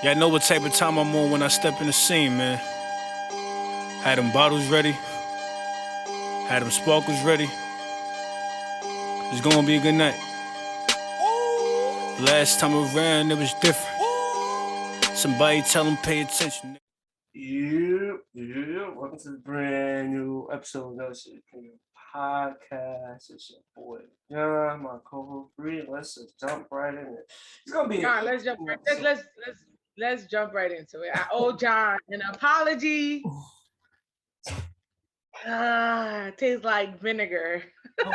Yeah, I know what type of time I'm on when I step in the scene, man. Had them bottles ready, had them sparkles ready. It's gonna be a good night. Last time around, it was different. Somebody tell them pay attention. Welcome to the brand new episode of the podcast. It's your boy John, my co-host Bree. Let's just jump right in it. It's gonna be John, let's jump right into it. I owe John an apology. Tastes like vinegar. Oh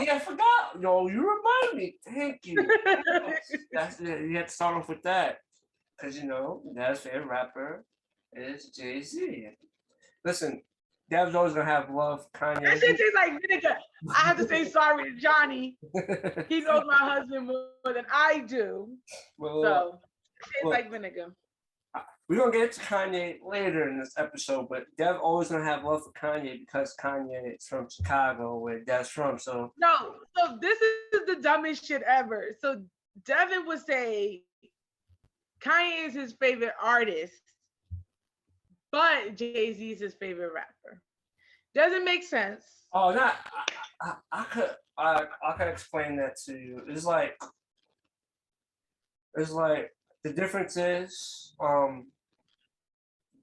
yeah, I forgot. Yo, you remind me. Thank you. That's it. You had to start off with that. Because Dad's favorite rapper is Jay-Z. Listen, Dad's always gonna have love Kanye. That shit tastes like vinegar. I have to say sorry to Johnny. He knows my husband more than I do. So it tastes like vinegar. We're gonna get to Kanye later in this episode, but Dev always gonna have love for Kanye because Kanye is from Chicago, where Dev's from. So this is the dumbest shit ever. So Devin would say Kanye is his favorite artist, but Jay-Z is his favorite rapper. Doesn't make sense. Oh, not. I could explain that to you. It's like the difference is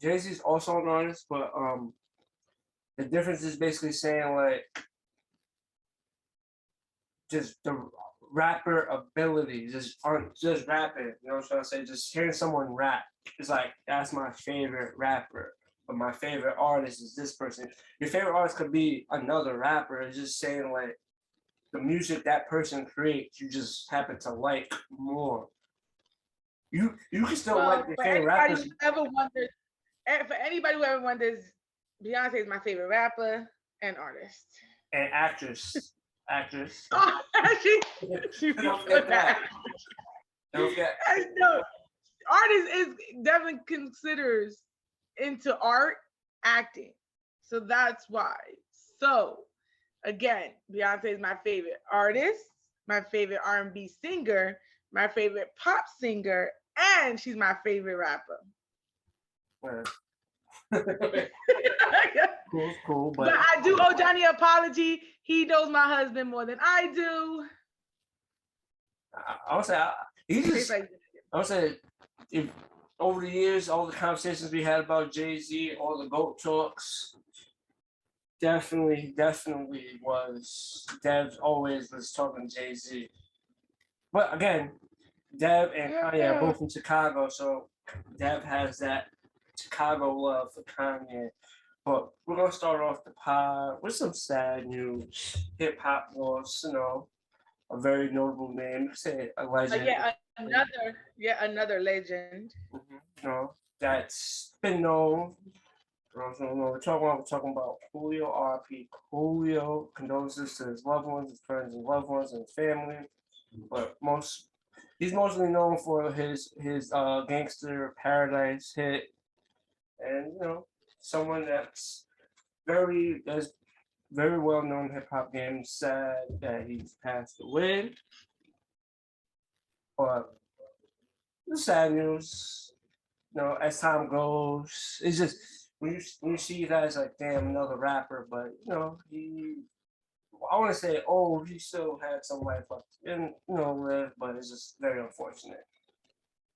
Jay-Z's also an artist, but the difference is basically saying like just the rapper ability, just rapping. You know what I'm trying to say? Just hearing someone rap is like that's my favorite rapper, but my favorite artist is this person. Your favorite artist could be another rapper. It's just saying like the music that person creates, you just happen to like more. You can still like your favorite rappers. For anybody who ever wonders, Beyonce is my favorite rapper and artist. And actress. Oh, she Don't forget that. Don't forget. No, artist is Devin considers into art acting. So that's why. So again, Beyonce is my favorite artist, my favorite R&B singer, my favorite pop singer, and she's my favorite rapper. Cool, but I do owe Johnny an apology. He knows my husband more than I do. I would say if over the years, all the conversations we had about Jay-Z, all the GOAT talks, definitely was Dev always was talking Jay-Z. But again, Dev and Kanye are both from Chicago, so Dev has that Chicago love for Kanye. But we're gonna start off the pod with some sad news. Hip hop lost, a very notable name, say a legend. Another legend. That's been known. We're talking about Coolio, RP Coolio. Condolences to his loved ones, his friends and loved ones, and family. But he's mostly known for his Gangster Paradise hit, and someone that's very well known hip hop game. Sad that he's passed away, but the sad news. As time goes, it's just when you see that, it's like damn, another rapper. But I want to say, he still had some life left and live, but it's just very unfortunate.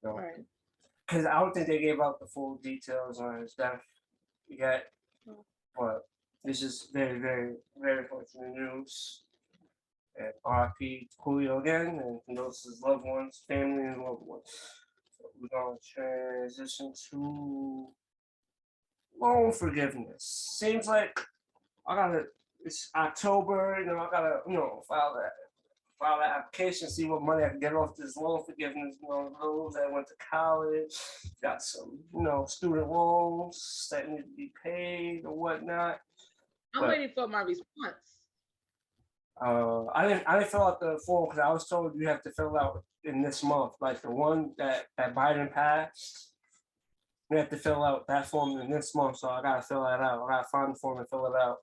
Right. Because I don't think they gave out the full details on his death yet, but it's just very, very, very unfortunate news. And RIP Coolio again, and condolences his loved ones, family, and loved ones. So we're gonna transition to loan forgiveness. Seems like it's October, I gotta, file that application, see what money I can get off this loan forgiveness. Those that went to college, got some, student loans that need to be paid or whatnot. I'm waiting for my response. I didn't fill out the form because I was told you have to fill out in this month, like the one that Biden passed. You have to fill out that form in this month, so I gotta fill that out. I gotta find the form and fill it out.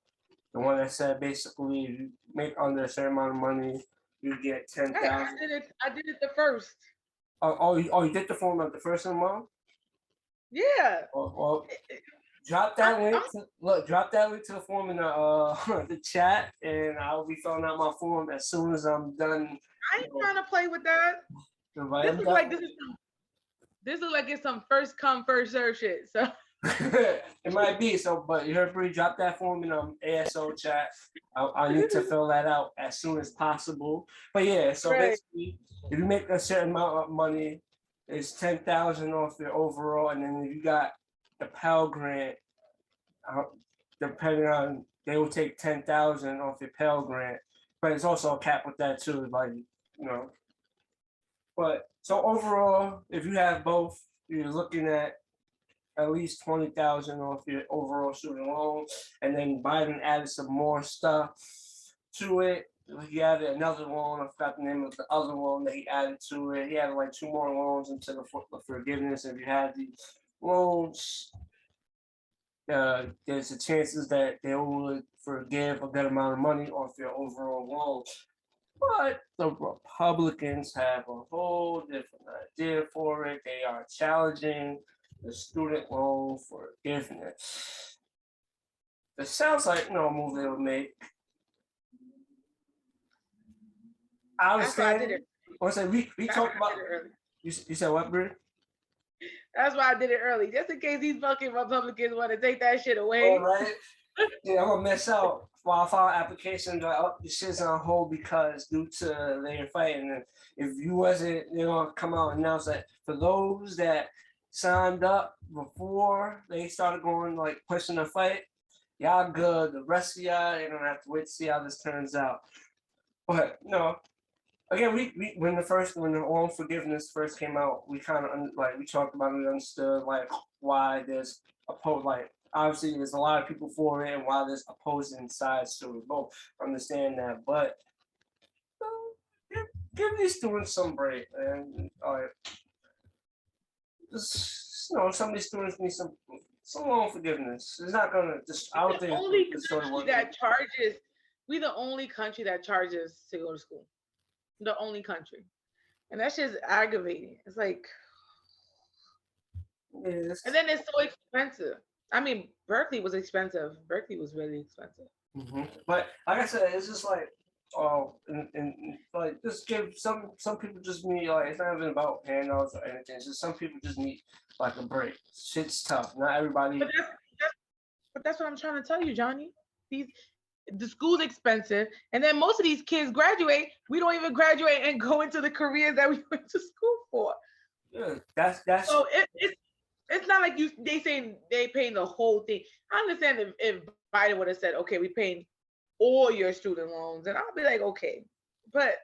The one that said basically if you make under a certain amount of money, you get 10,000. I did it the first. You did the form of the first of the month? Yeah. Or drop that link. Drop that link to the form in the the chat, and I'll be filling out my form as soon as I'm done. I ain't trying to play with that. This is like this is like it's some first come first serve shit. So it might be so, but you heard Bree, drop that form in ASO chat. I need to fill that out as soon as possible. But yeah, so right. basically, if you make a certain amount of money, it's 10,000 off your overall, and then if you got the Pell Grant, depending on, they will take 10,000 off your Pell Grant, but it's also a cap with that too, like you know. But so overall, if you have both, you're looking at least 20,000 off your overall student loan, and then Biden added some more stuff to it. He added another loan. I forgot the name of the other loan that he added to it. He added like 2 more loans into the forgiveness. If you had these loans, there's a chances that they would forgive a good amount of money off your overall loan. But the Republicans have a whole different idea for it. They are challenging the student loan forgiveness. It sounds like no move they would make. I understand. We talked about. You said what, Brie? That's why I did it early, just in case these fucking Republicans want to take that shit away. All right. Yeah, I'm gonna miss out. Wildfire applications are up. The shit's on hold because due to their fighting. And if you wasn't, come out and announce that for those that signed up before they started going like pushing the fight, y'all good. The rest of y'all, you don't have to wait to see how this turns out. But no. Again, we when the loan forgiveness first came out, we kind of we talked about it, understood like why there's obviously there's a lot of people for it and why there's opposing sides to it. Both understand that, but give these students some break, man. Some of these students need some loan forgiveness. It's not gonna just. I don't think it's we the only country that charges to go to school. The only country, and that's just aggravating. It's like, yes. And then it's so expensive. I mean, Berkeley was expensive. Berkeley was really expensive. Mm-hmm. But like I said, it's just like, and like just give some people just need it's not even about handouts or anything. It's just some people just need like a break. Shit's tough. Not everybody. But that's what I'm trying to tell you, Johnny. The school's expensive, and then most of these kids graduate. We don't even graduate and go into the careers that we went to school for. Yeah, that's. So it's not like they saying they paying the whole thing. I understand if Biden would have said, okay, we paying all your student loans, and I'll be like, okay, but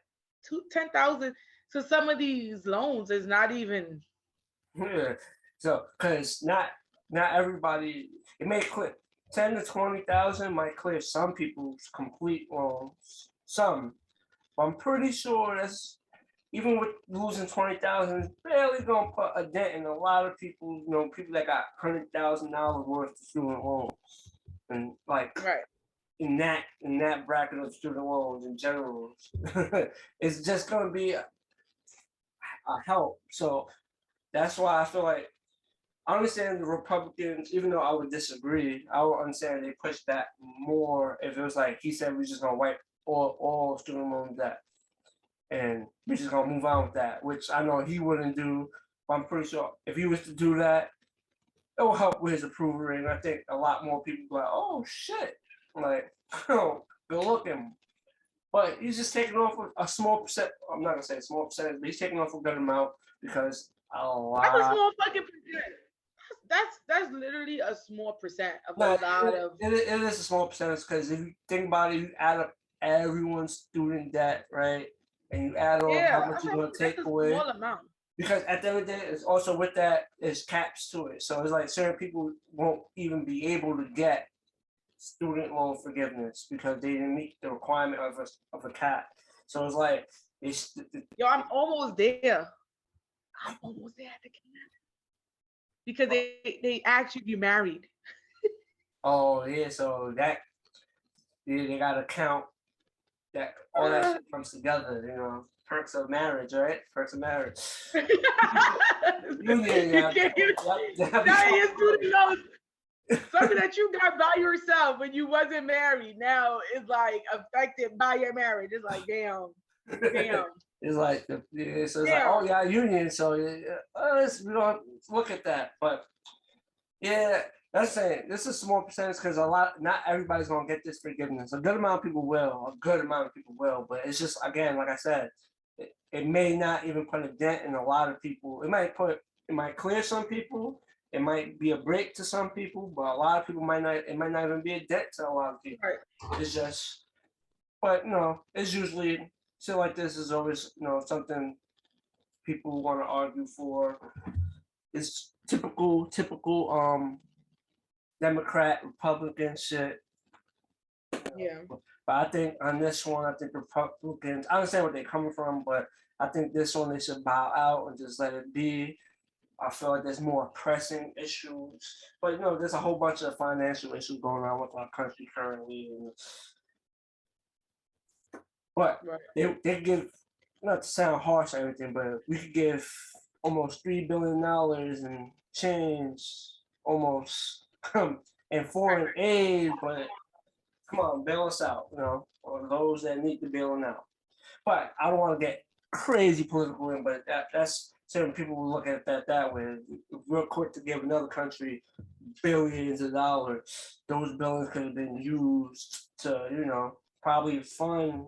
10,000 to some of these loans is not even. Yeah, so because not everybody, it may clear 10 to 20,000 might clear some people's complete loans. Some, but I'm pretty sure that's even with losing 20,000, barely gonna put a dent in a lot of people. People that got $100,000 worth of student loans, and right. In that bracket of student loans in general, it's just gonna be a help. So that's why I feel like I understand the Republicans, even though I would disagree, I would understand they push that more if it was like he said we're just gonna wipe all student loan debt and we're just gonna move on with that, which I know he wouldn't do, but I'm pretty sure if he was to do that, it will help with his approval rating. I think a lot more people go like, oh shit, like, good looking. But he's just taking off a small percent. I'm not gonna say a small percentage, but he's taking off a good amount because a lot. That's a small fucking percent. That's literally a small percent of a lot of. It is a small percentage because if you think about it, you add up everyone's student debt, right? And you add on how much you're gonna take away. Small amount. Because at the end of the day, it's also with that, there's caps to it. So it's like certain people won't even be able to get student loan forgiveness because they didn't meet the requirement of a cap. So it's like yo, I'm almost there. I'm almost there at the because they ask you to be married. Oh yeah, so they gotta count that all that shit comes together, perks of marriage, right? Perks of marriage. Union, yeah. Now you student loans. Something that you got by yourself when you wasn't married now is like affected by your marriage. It's like damn. It's like oh yeah, union. So we don't look at that, but yeah, that's saying this is a small percentage because not everybody's gonna get this forgiveness. A good amount of people will. But it's just again, like I said, it may not even put a dent in a lot of people. It might clear some people. It might be a break to some people, but a lot of people might not. It might not even be a dent to a lot of people. Right. It's just, but it's usually shit like this is always something people want to argue for. It's typical Democrat Republican shit. Yeah. But I think on this one, I think the Republicans. I understand where they're coming from, but I think this one they should bow out and just let it be. I feel like there's more pressing issues, but there's a whole bunch of financial issues going on with our country currently. But they give, not to sound harsh or anything, but we could give almost $3 billion and change almost in foreign aid, but come on, bail us out, or those that need the bailing out. But I don't want to get crazy political in, but that's certain people will look at that way. Real quick to give another country billions of dollars. Those billions could have been used to, probably fund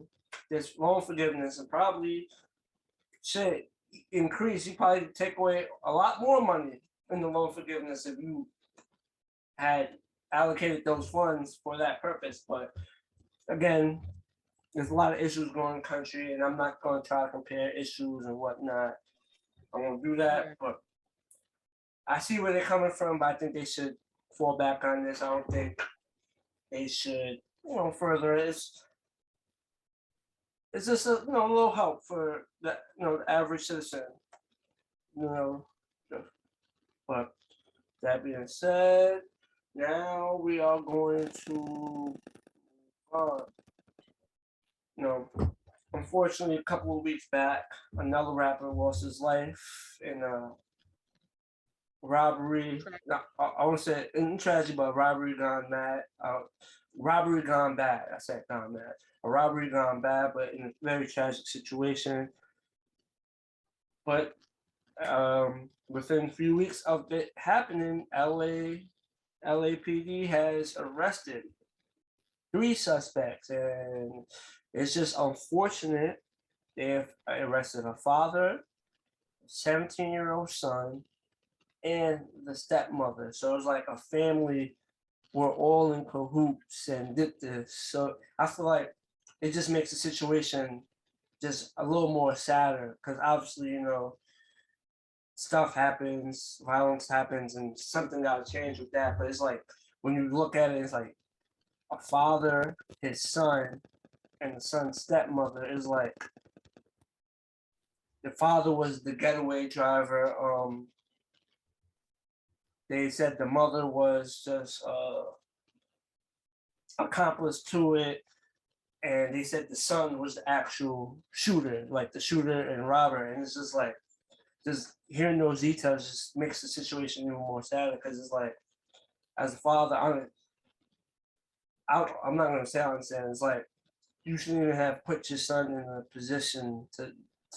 this loan forgiveness and probably increase. You probably take away a lot more money in the loan forgiveness if you had allocated those funds for that purpose. But again, there's a lot of issues going in the country, and I'm not going to try to compare issues and whatnot. I won't do that, but I see where they're coming from, but I think they should fall back on this. I don't think they should, further. It's just a little help for the the average citizen, But that being said, now we are going to, unfortunately, a couple of weeks back, another rapper lost his life in a robbery. I won't say in tragedy, but robbery gone mad. Robbery gone bad. I said gone mad. A robbery gone bad, but in a very tragic situation. But within a few weeks of it happening, LAPD has arrested 3 suspects, and it's just unfortunate. They've arrested a father, 17-year-old son, and the stepmother. So it's like a family were all in cahoots and did this. So I feel like it just makes the situation just a little more sadder because obviously, stuff happens, violence happens, and something got to change with that. But it's like when you look at it, it's like a father, his son, and the son's stepmother is like the father was the getaway driver. They said the mother was just accomplice to it, and they said the son was the actual shooter, like the shooter and robber. And it's just like, just hearing those details just makes the situation even more sad because it's like, as a father, I'm not gonna say I understand. It's like you shouldn't even have put your son in a position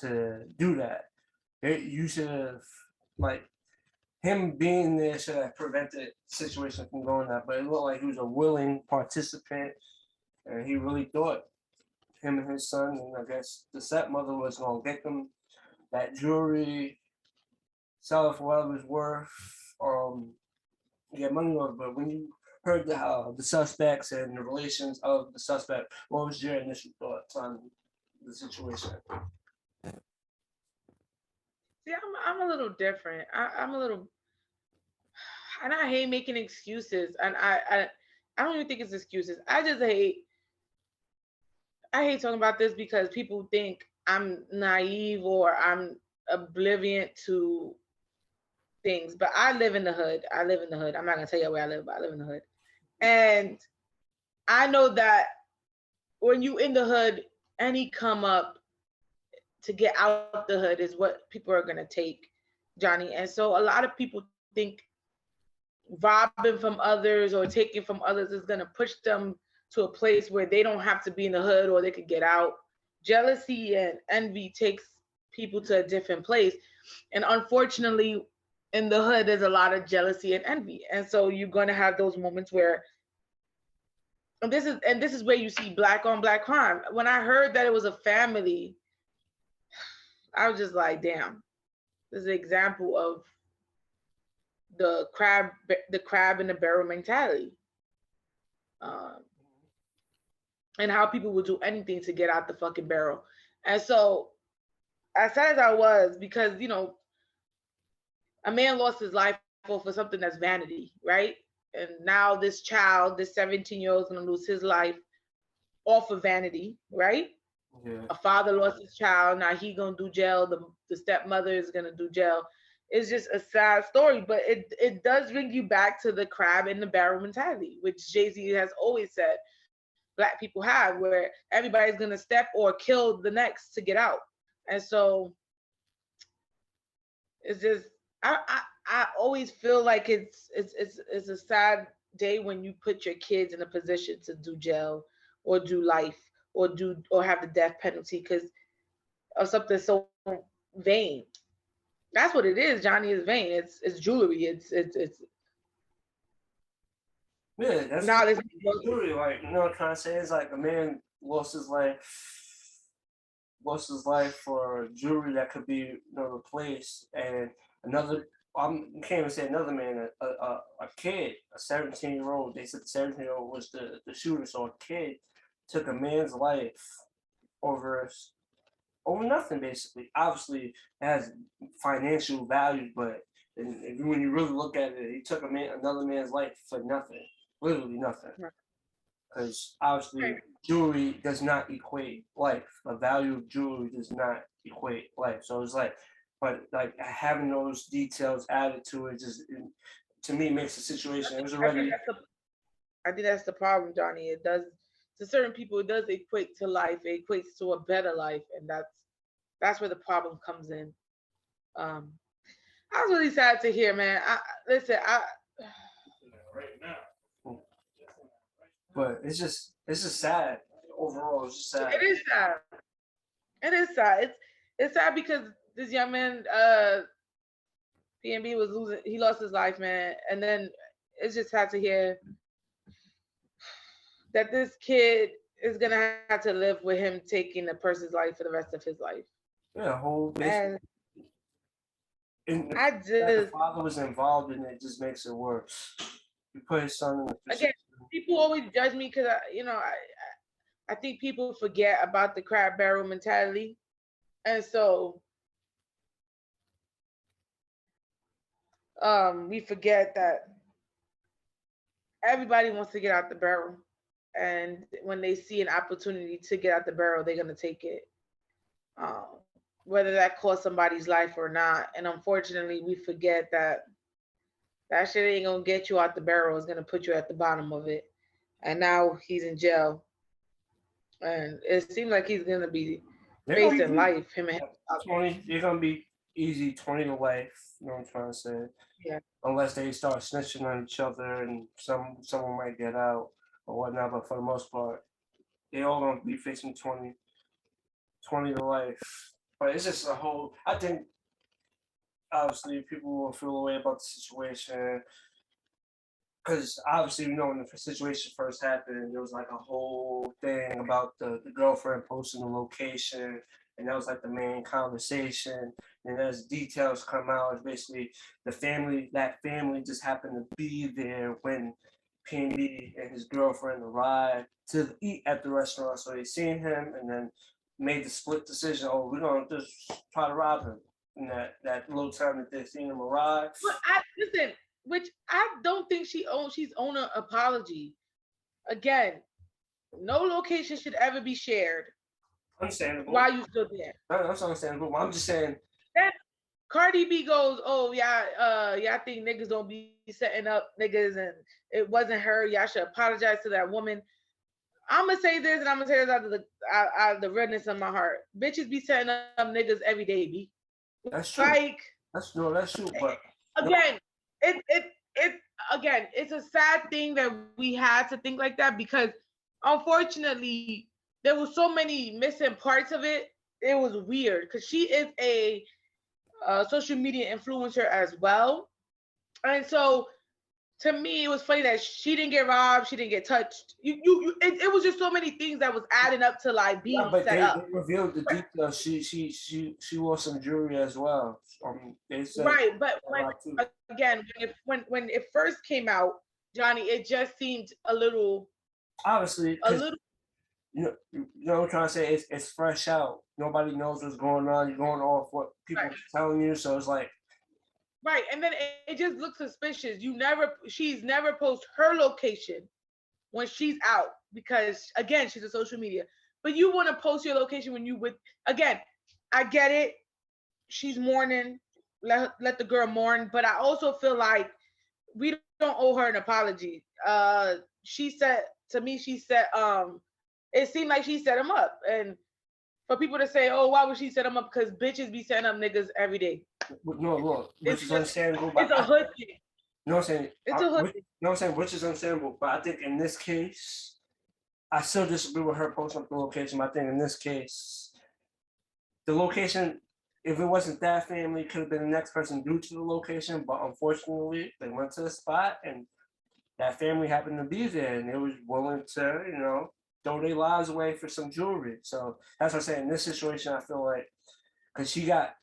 to do that. You should have, like, him being there should have prevented the situation from going that. But it looked like he was a willing participant, and he really thought him and his son, and I guess the stepmother was gonna get them that jewelry, sell it for what it was worth, get money on it. But when you heard the suspects and the relations of the suspect, what was your initial thoughts on the situation? See, I'm a little different. I'm a little, and I hate making excuses, and I don't even think it's excuses. I hate talking about this because people think I'm naive or I'm oblivious to things. But I live in the hood. I'm not gonna tell you where I live, but I live in the hood, and I know that when you in the hood, any come up, to get out the hood is what people are gonna take, Johnny. And so a lot of people think robbing from others or taking from others is gonna push them to a place where they don't have to be in the hood or they could get out. Jealousy and envy takes people to a different place. And unfortunately, in the hood, there's a lot of jealousy and envy. And so you're gonna have those moments where and this is where you see black on black crime. When I heard that it was a family, I was just like, damn, this is an example of the crab in the barrel mentality. Um, and how people would do anything to get out the fucking barrel. And so, as sad as I was, because a man lost his life for something that's vanity, right? And now this child, this 17-year-old, is gonna lose his life off of vanity, right? Yeah. A father lost his child, now he gonna do jail. The stepmother is gonna do jail. It's just a sad story, but it does bring you back to the crab in the barrel mentality, which Jay-Z has always said Black people have, where everybody's gonna step or kill the next to get out. And so it's just I always feel like it's a sad day when you put your kids in a position to do jail or do life or have the death penalty because of something so vain. That's what it is. Johnny is vain. It's jewelry. It's Yeah, that's now this jewelry. Like, you know what I'm trying to say? It's like a man lost his life for jewelry that could be replaced, and another. You can't even say another man, a kid, a 17-year-old. They said the 17-year-old was the shooter, so a kid took a man's life over nothing, basically. Obviously, it has financial value, but when you really look at it, he took another man's life for nothing, literally nothing. Because obviously, jewelry does not equate life. The value of jewelry does not equate life. So it's like, but like having those details added to it to me makes the situation. It was already. I think that's the problem, Johnny. It does to certain people. It does equate to life. It equates to a better life, and that's where the problem comes in. I was really sad to hear, man. Listen. Right now. But it's just sad. Overall, it's just sad. It is sad. It is sad. It's sad because this young man, Pnb he lost his life, man. And then it's just sad to hear that this kid is gonna have to live with him taking a person's life for the rest of his life. Yeah, whole and the father was involved in it just makes it worse. You put his son in the position. Again, people always judge me because I think people forget about the crab barrel mentality, and so we forget that everybody wants to get out the barrel, and when they see an opportunity to get out the barrel, they're gonna take it, whether that costs somebody's life or not. And unfortunately, we forget that shit ain't gonna get you out the barrel. It's gonna put you at the bottom of it. And now he's in jail, and it seems like he's gonna be facing life. Him and him. 20. You're gonna be easy 20 to life. You know what I'm trying to say? Yeah. Unless they start snitching on each other and someone might get out or whatnot. But for the most part, they all gonna be facing 20 to life. But it's just a whole. I think obviously people will feel away about the situation. Because obviously, when the situation first happened, there was like a whole thing about the girlfriend posting the location, and that was like the main conversation. And as details come out, it's basically that family just happened to be there when Pnb and his girlfriend arrived to eat at the restaurant. So they seen him and then made the split decision, we're going to just try to rob him. In that little time that they seen him arrive. But listen, which I don't think she's owed an apology. Again, no location should ever be shared. Understandable. While you still there. That's understandable. I'm just saying. Then Cardi B goes, y'all think niggas don't be setting up niggas and it wasn't her. Y'all should apologize to that woman. I'm gonna say this, and I'm gonna say this out of the redness of my heart. Bitches be setting up niggas every day, b. That's true. Like, That's true. But again, it again, it's a sad thing that we had to think like that because unfortunately there was so many missing parts of it. It was weird because she is a social media influencer as well, and so to me, it was funny that she didn't get robbed, she didn't get touched. It was just so many things that was adding up to like being but set up. they revealed the details. She wore some jewelry as well. They said Right, but again, when it first came out, Johnny, it just seemed a little, obviously, a little. you know what I'm trying to say? It's fresh out. Nobody knows what's going on. You're going off what people Right. are telling you. So it's like, Right, and then it just looks suspicious. She's never post her location when she's out because again, she's a social media. But you want to post your location when you with again. I get it. She's mourning. Let the girl mourn. But I also feel like we don't owe her an apology. She said to me, it seemed like she set him up, and for people to say, "Oh, why would she set him up?" Because bitches be setting up niggas every day. no, look, which is understandable. It's a hood thing. You know what I'm saying? It's a hood You thing. know what I'm saying? Which is understandable. But I think in this case, I still disagree with her posting up the location. But I think in this case, the location, if it wasn't that family, could have been the next person due to the location. But unfortunately, they went to the spot and that family happened to be there and they was willing to, throw their lives away for some jewelry. So that's what I'm saying. In this situation, I feel like, because she got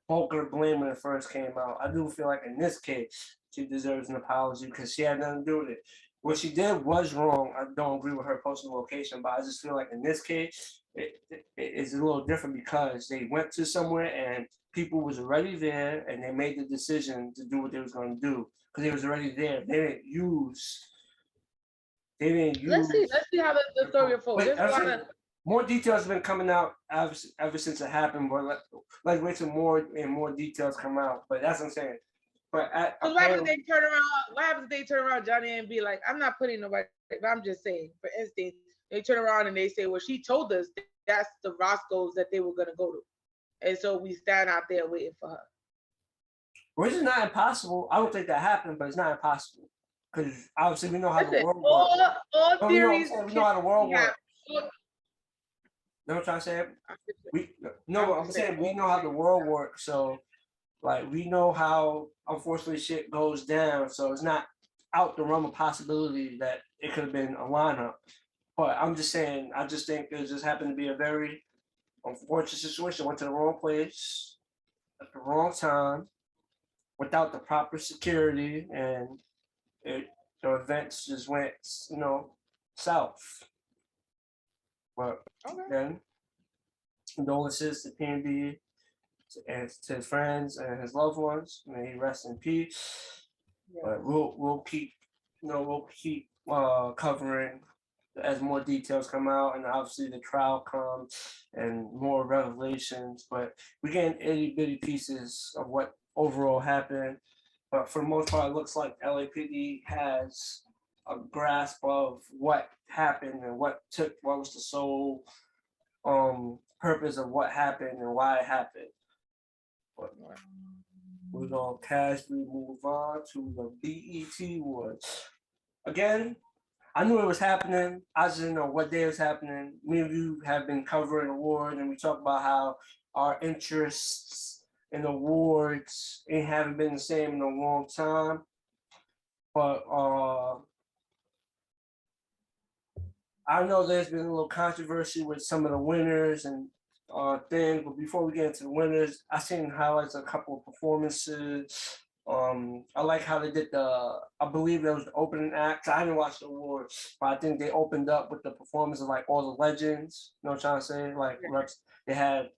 bulk of the blame when it first came out, I do feel like in this case, she deserves an apology because she had nothing to do with it. What she did was wrong. I don't agree with her posting the location, but I just feel like in this case, it's a little different because they went to somewhere and people was already there and they made the decision to do what they was going to do because they was already there. They didn't use. Let's see how the story unfolds. There's a lot of more details have been coming out ever since it happened, but like wait till more and more details come out. But that's what I'm saying. But what happens if they turn around? What happens if they turn around, Johnny, and be like, "I'm not putting nobody," but I'm just saying. For instance, they turn around and they say, "Well, she told us that's the Roscoe's that they were gonna go to," and so we stand out there waiting for her. Which is not impossible. I don't think that happened, but it's not impossible because obviously we know how the world works. All theories. We know how the world works. You know what I'm trying to say? I'm saying we know how the world works. So, like, we know how unfortunately shit goes down. So it's not out the realm of possibility that it could have been a lineup. But I'm just saying, I just think it just happened to be a very unfortunate situation. Went to the wrong place at the wrong time without the proper security, and the events just went, south. But then, condolences to Pnb and to his friends and his loved ones. May he rest in peace. Yeah. But we'll keep covering as more details come out, and obviously the trial comes and more revelations. But we're getting itty bitty pieces of what overall happened. But for the most part, it looks like LAPD has a grasp of what happened and what was the sole purpose of what happened and why it happened. But we're gonna casually move on to the BET Awards. Again, I knew it was happening. I just didn't know what day it was happening. Me and you have been covering awards, and we talk about how our interests in awards haven't been the same in a long time. But I know there's been a little controversy with some of the winners and things, but before we get into the winners, I seen highlights of a couple of performances. I like how they did I believe there was the opening act. I didn't watch the awards, but I think they opened up with the performance of like all the legends. You know what I'm trying to say? Like they had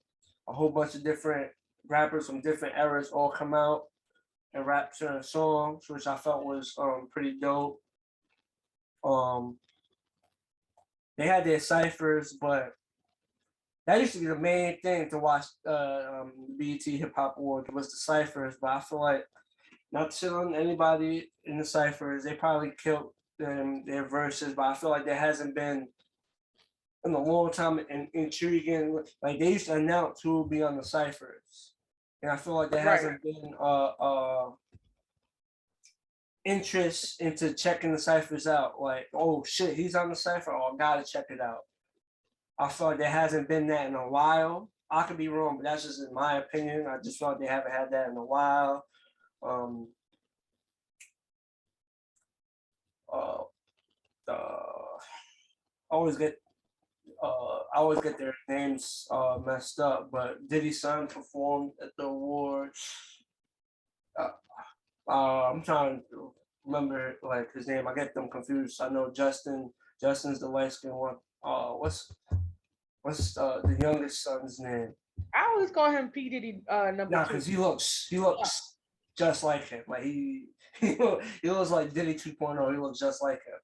a whole bunch of different rappers from different eras all come out and rap certain songs, which I felt was pretty dope. They had their ciphers, but that used to be the main thing to watch BET Hip Hop Awards was the ciphers. But I feel like not to shit on anybody in the ciphers, they probably killed their verses, but I feel like there hasn't been in a long time and intriguing. Like they used to announce who will be on the ciphers, and I feel like there Right. hasn't been interest into checking the ciphers out. Like, oh shit, he's on the cipher. Oh, I gotta check it out. I feel like there hasn't been that in a while. I could be wrong, but that's just in my opinion. I just feel like they haven't had that in a while. Um, uh, always get I always get their names messed up, but Diddy's son performed at the awards. I'm trying to remember like his name. I get them confused. I know Justin. Justin's the light skinned one. What's the youngest son's name? I always call him P Diddy number Nah, 2. because he looks just like him. Like he looks like Diddy 2.0. He looks just like him.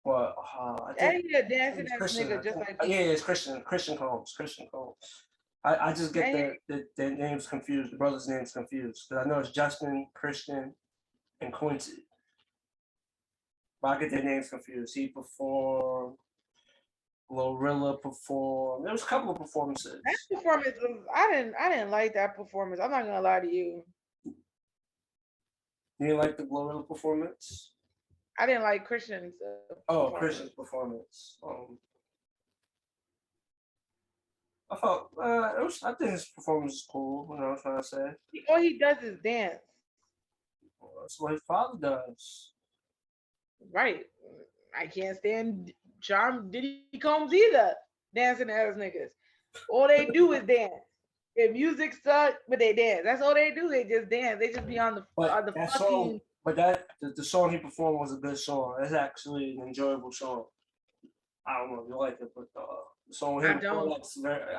But I think And he a dancing it's ass Christian. nigga just like Yeah, it's Christian. Christian Combs. Christian Combs. I just get their names confused. The brothers' names confused because I know it's Justin, Christian, and Quincy. But I get their names confused. He performed. Glorilla performed. There was a couple of performances. that performance was, I didn't like that performance. I'm not gonna lie to you. You didn't like the Glorilla performance? I didn't like Christian's Christian's performance. I thought I think his performance was cool. You know what I'm trying to say? All he does is dance. Well, that's what his father does. Right. I can't stand Charm Diddy Combs either. Dancing ass niggas. All they do is dance. Their music sucks, but they dance. That's all they do. They just dance. They just be on the that fucking. Song, but the song he performed was a good song. It's actually an enjoyable song. I don't know if you like it, but the song I don't.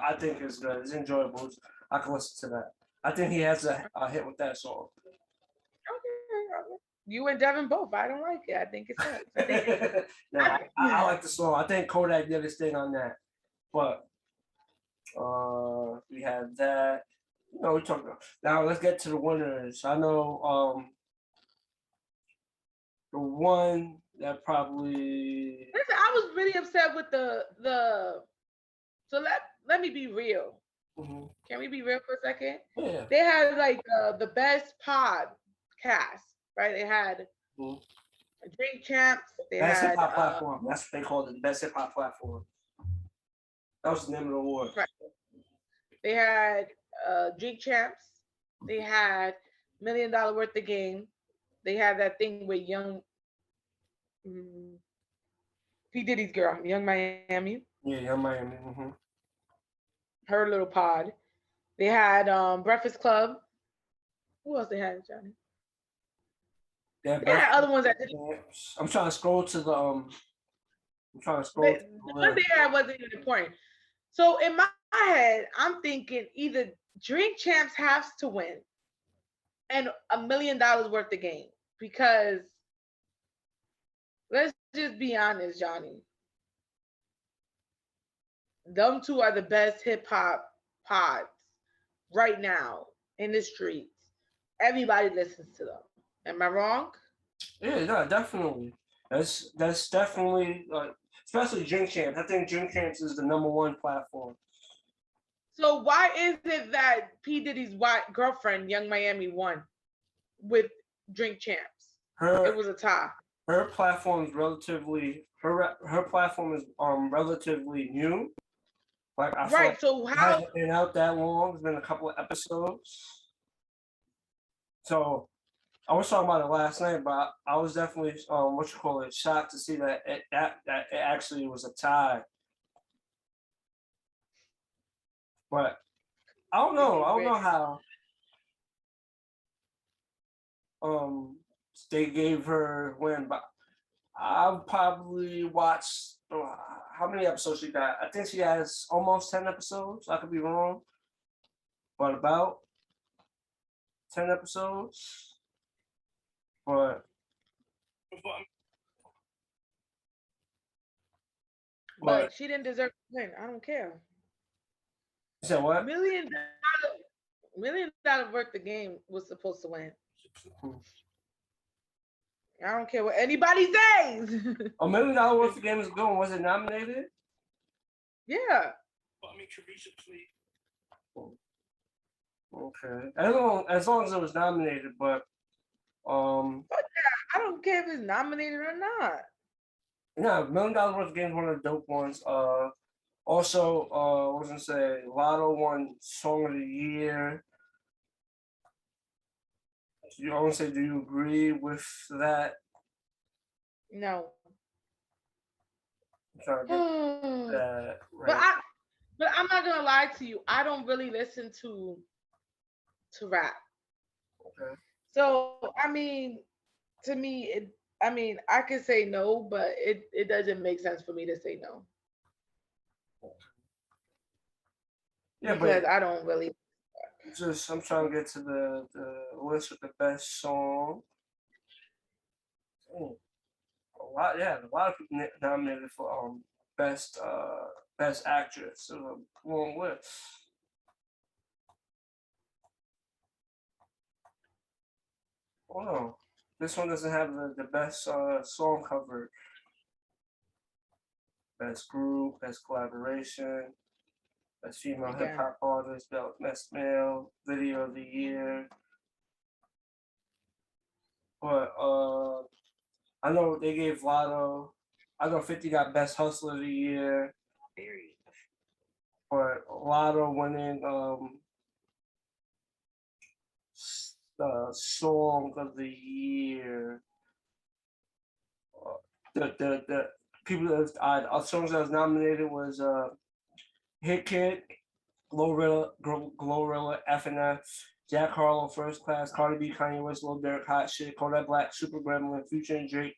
I think it's good. It's enjoyable. I can listen to that. I think he has a hit with that song. Okay. You and Devin both. I don't like it. I think it sucks. I like the song. I think Kodak did his thing on that. But we had that. You know, we talked about now. Let's get to the winners. I know the one that probably. Listen, I was really upset with the. So let me be real. Mm-hmm. Can we be real for a second? Yeah. They had like the best podcast, right? They had Drink Champs. They Best had hip hop platform. That's what they called it. The best hip hop platform. That was the name of the award. Right. They had Drink Champs. They had $1 Million Worth of Game. They had that thing with Young P Diddy's girl, Young Miami. Yeah, Young Miami. Mm-hmm. Her little pod. They had Breakfast Club. Who else they had, Johnny? They had other ones that I'm trying to scroll to the the one they had wasn't even important. So in my head, I'm thinking either Drink Champs has to win and $1 million worth of game because let's just be honest, Johnny. Them two are the best hip hop pods right now in the streets. Everybody listens to them. Am I wrong? Yeah, no, definitely. That's definitely especially Drink Champs. I think Drink Champs is the #1 platform. So why is it that P Diddy's girlfriend, Young Miami, won with Drink Champs? It was a tie. Her platform is relatively her platform is relatively new. Like I feel like so it how hasn't been out that long. It's been a couple of episodes. So I was talking about it last night, but I was definitely shocked to see that it actually was a tie. But I don't know how they gave her win, but I'll probably watch how many episodes she got. I think she has almost 10 episodes. I could be wrong, but about 10 episodes. But she didn't deserve to win. I don't care. You said what? $1 million worth of game was supposed to win. I don't care what anybody says. $1 million worth of game is good. Was it nominated? Yeah. Okay. As long as it was nominated, but I don't care if it's nominated or not. yeah, $1 million worth of game is one of the dope ones. Also, I was gonna say Lotto won Song of the Year. I want to say, do you agree with that? No. I'm trying to get that right. But I'm not gonna lie to you. I don't really listen to rap. Okay. So I mean, to me, I could say no, but it doesn't make sense for me to say no. Yeah, because but I don't really. I'm trying to get to the list with the best song. A lot of people nominated for best actress. So a long list. Oh no, this one doesn't have the best song cover. Best group, best collaboration, best female hip hop artist, best male video of the year. But I know they gave Lotto. I know 50 got best hustler of the year. But Lotto winning song of the year. The people that songs that was nominated was Hit Kid, Glorilla, FNF, Jack Harlow, First Class, Cardi B, Kanye West, Lil Durk, Hot Shit, Kodak Black, Super Gremlin, Future and Drake,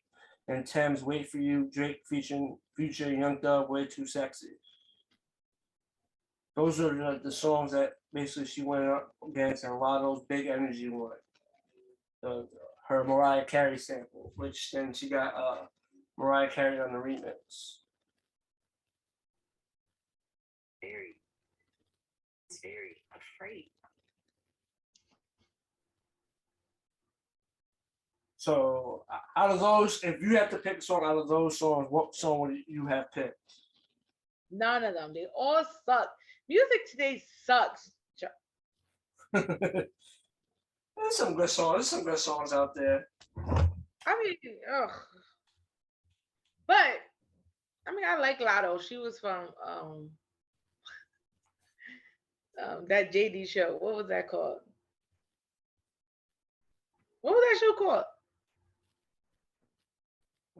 and Thames, Wait For You, Drake featuring Future and Young Thug, Way Too Sexy. Those are the songs that basically she went up against, and a lot of those Big Energy won. Her Mariah Carey sample, which then she got Mariah Carey on the remix. Very afraid. So out of those, if you have to pick a song out of those songs, what song would you have picked? None of them. They all suck. Music today sucks. There's some good songs. There's some good songs out there. I mean, ugh. But I like Lotto. She was from that JD show. What was that called? What was that show called?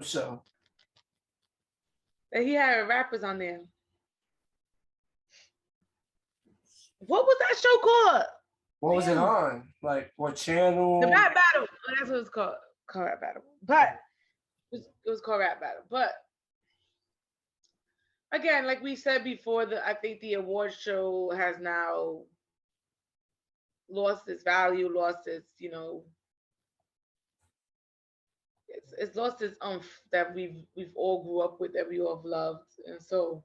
So that he had rappers on there. What was that show called? What was it on? Like what channel? The Rap Battle. Oh, that's what it's called. Called Rap Battle. But it was called Rap Battle. But again, like we said before, I think the award show has now lost its value, lost its, it's lost its umph that we've all grew up with, that we all have loved. And so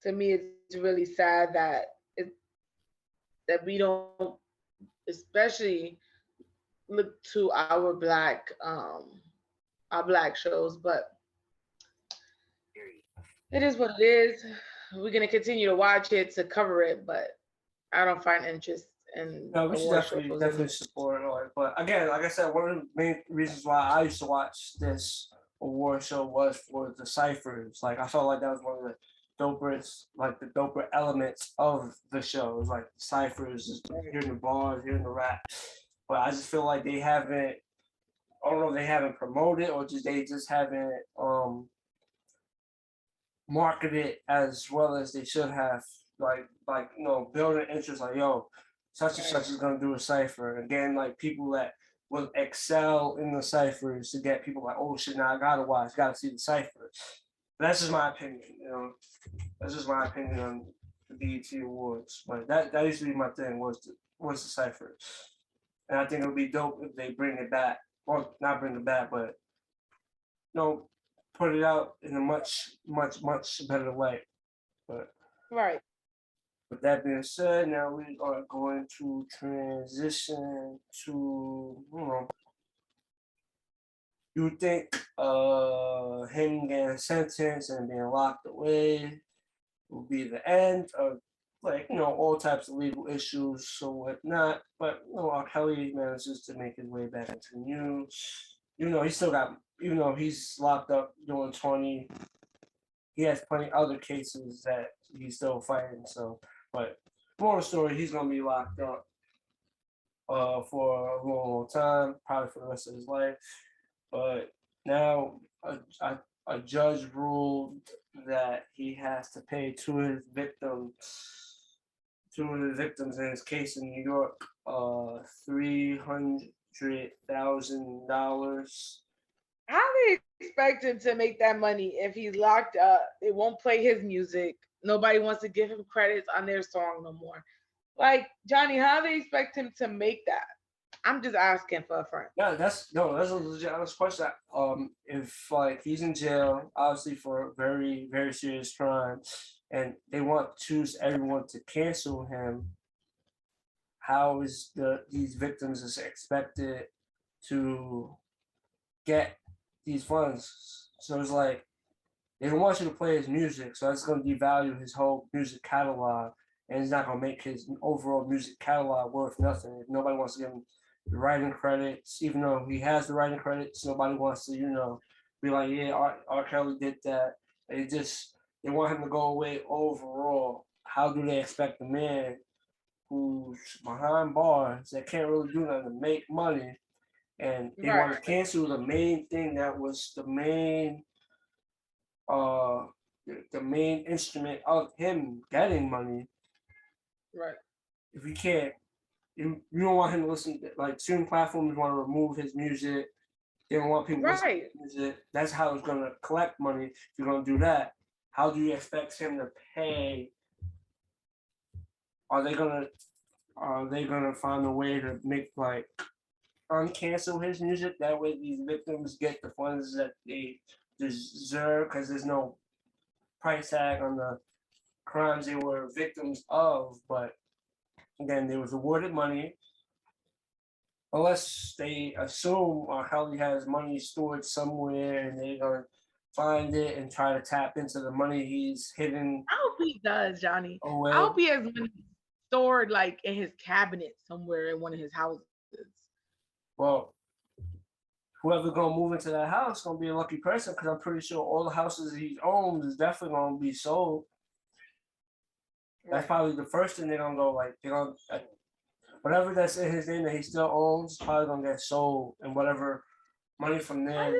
to me it's really sad that we don't especially look to our black shows, but it is what it is. We're gonna continue to watch it, to cover it, but I don't find interest in. No, we should definitely support it. But again, like I said, one of the main reasons why I used to watch this award show was for the ciphers. Like I felt like that was one of the doper elements of the show. It was like the ciphers, hearing the bars, hearing the rap. But I just feel like they haven't. I don't know if they haven't promoted or they just haven't marketed as well as they should have. Building interest. Like such and such is gonna do a cipher. Again, like people that will excel in the ciphers to get people like, oh shit, now I gotta watch, gotta see the cipher. That's just my opinion. That's just my opinion on the BET Awards. But that used to be my thing was the cipher. And I think it would be dope if they bring it back. Well, not bring it back, but put it out in a much, much, much better way. But right. With that being said, now we are going to transition to you would think him getting sentenced and being locked away will be the end of like all types of legal issues or whatnot. But R. Kelly manages to make his way back into the news. He still got even though he's locked up doing 20, he has plenty of other cases that he's still fighting. So, but more of the story, he's gonna be locked up for a long time, probably for the rest of his life. But now a judge ruled that he has to pay two of the victims in his case in New York, $300,000. How they expect him to make that money if he's locked up? They won't play his music. Nobody wants to give him credits on their song no more. Like Johnny, how they expect him to make that? I'm just asking for a friend. Yeah, that's a legit honest question. If like he's in jail, obviously for a very very serious crime, and they want to choose everyone to cancel him, how is these victims is expected to get these funds? So it's like they don't want you to play his music, so that's going to devalue his whole music catalog, and it's not going to make his overall music catalog worth nothing. If nobody wants to give him the writing credits, even though he has the writing credits, nobody wants to, be like, yeah, R. Kelly did that. They want him to go away overall. How do they expect the man who's behind bars that can't really do nothing to make money, and they want to cancel the main thing that was uh the main instrument of him getting money. Right. If you can't, you don't want him to listen to, like certain platforms want to remove his music. They don't want people to listen to his music. That's how it's gonna collect money. If you're gonna do that, how do you expect him to pay? Are they gonna find a way to make like uncancel his music? That way these victims get the funds that they deserve because there's no price tag on the crimes they were victims of. But again, they was awarded money. Unless they assume or Kelly has money stored somewhere and they're gonna find it and try to tap into the money he's hidden. I hope he does, Johnny. Away. I hope he has money stored like in his cabinet somewhere in one of his houses. Well, whoever's gonna move into that house gonna be a lucky person because I'm pretty sure all the houses he owns is definitely gonna be sold. That's probably the first thing they're gonna go like they're gonna whatever that's in his name that he still owns probably gonna get sold and whatever money from there. I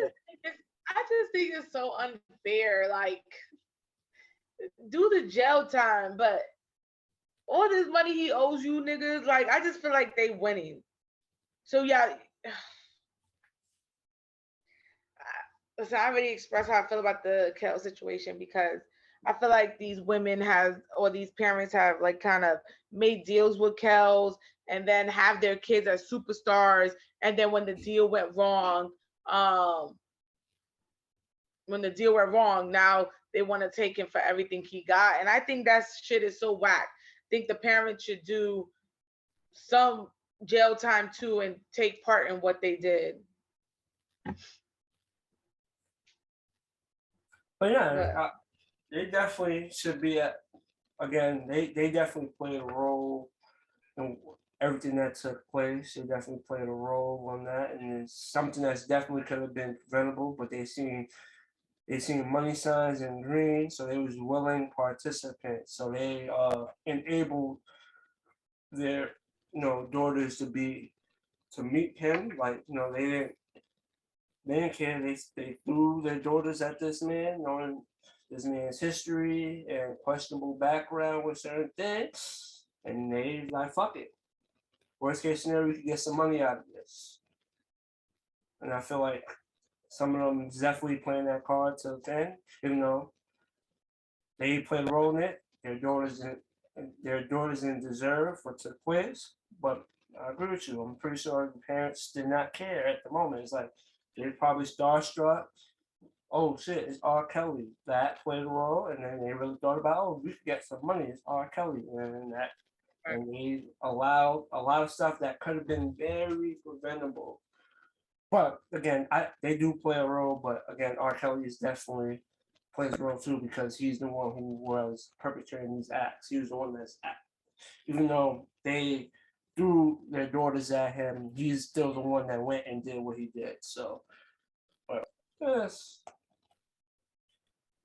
just think it's so unfair. Like, do the jail time, but all this money he owes you niggas, like I just feel like they winning. So yeah. Listen, I already expressed how I feel about the Kel situation because I feel like these women have or these parents have like kind of made deals with Kels and then have their kids as superstars, and then when the deal went wrong, now they want to take him for everything he got, and I think that shit is so whack. I think the parents should do some jail time too and take part in what they did. But yeah, they definitely should be at. Again, they definitely played a role in everything that took place. They definitely played a role on that, and it's something that's definitely could have been preventable. But they seen money signs in green, so they was willing participants. So they enabled their daughters to meet him. Like they didn't care. They threw their daughters at this man, knowing this man's history and questionable background with certain things, and they like fuck it. Worst case scenario, we could get some money out of this. And I feel like some of them definitely playing that card to the end, even though they played a role in it. Their daughters didn't deserve what took place. But I agree with you. I'm pretty sure the parents did not care at the moment. It's like they're probably starstruck. Oh shit, it's R. Kelly. That played a role, and then they really thought about, oh, we could get some money. It's R. Kelly, and they allowed a lot of stuff that could have been very preventable But again, they do play a role. But again, R. Kelly is definitely plays a role too because he's the one who was perpetrating these acts. He was the one that's even though they threw their daughters at him, he's still the one that went and did what he did. So, but yes,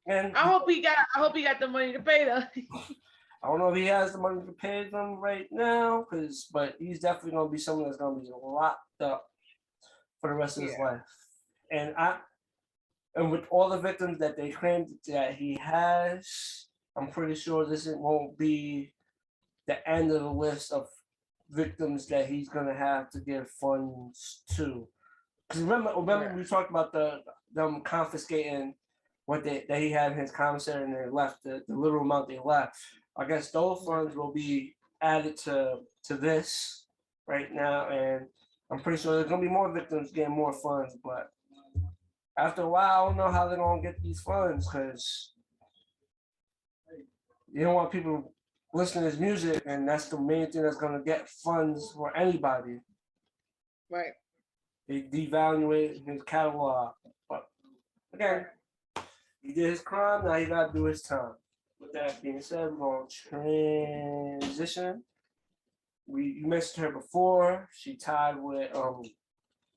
and I hope he got the money to pay them. I don't know if he has the money to pay them right now, but he's definitely gonna be someone that's gonna be locked up for the rest of his life. And with all the victims that they claimed that he has, I'm pretty sure this won't be the end of the list of victims that he's gonna have to give funds to. Because remember we talked about them confiscating what that he had in his commissary and they left the little amount they left. I guess those funds will be added to this right now, and I'm pretty sure there's gonna be more victims getting more funds. But after a while, I don't know how they're gonna get these funds because you don't want people listening to his music, and that's the main thing that's gonna get funds for anybody. Right. They devaluate his catalog. But again, he did his crime, now he gotta do his time. With that being said, we're gonna transition. You mentioned her before. She tied with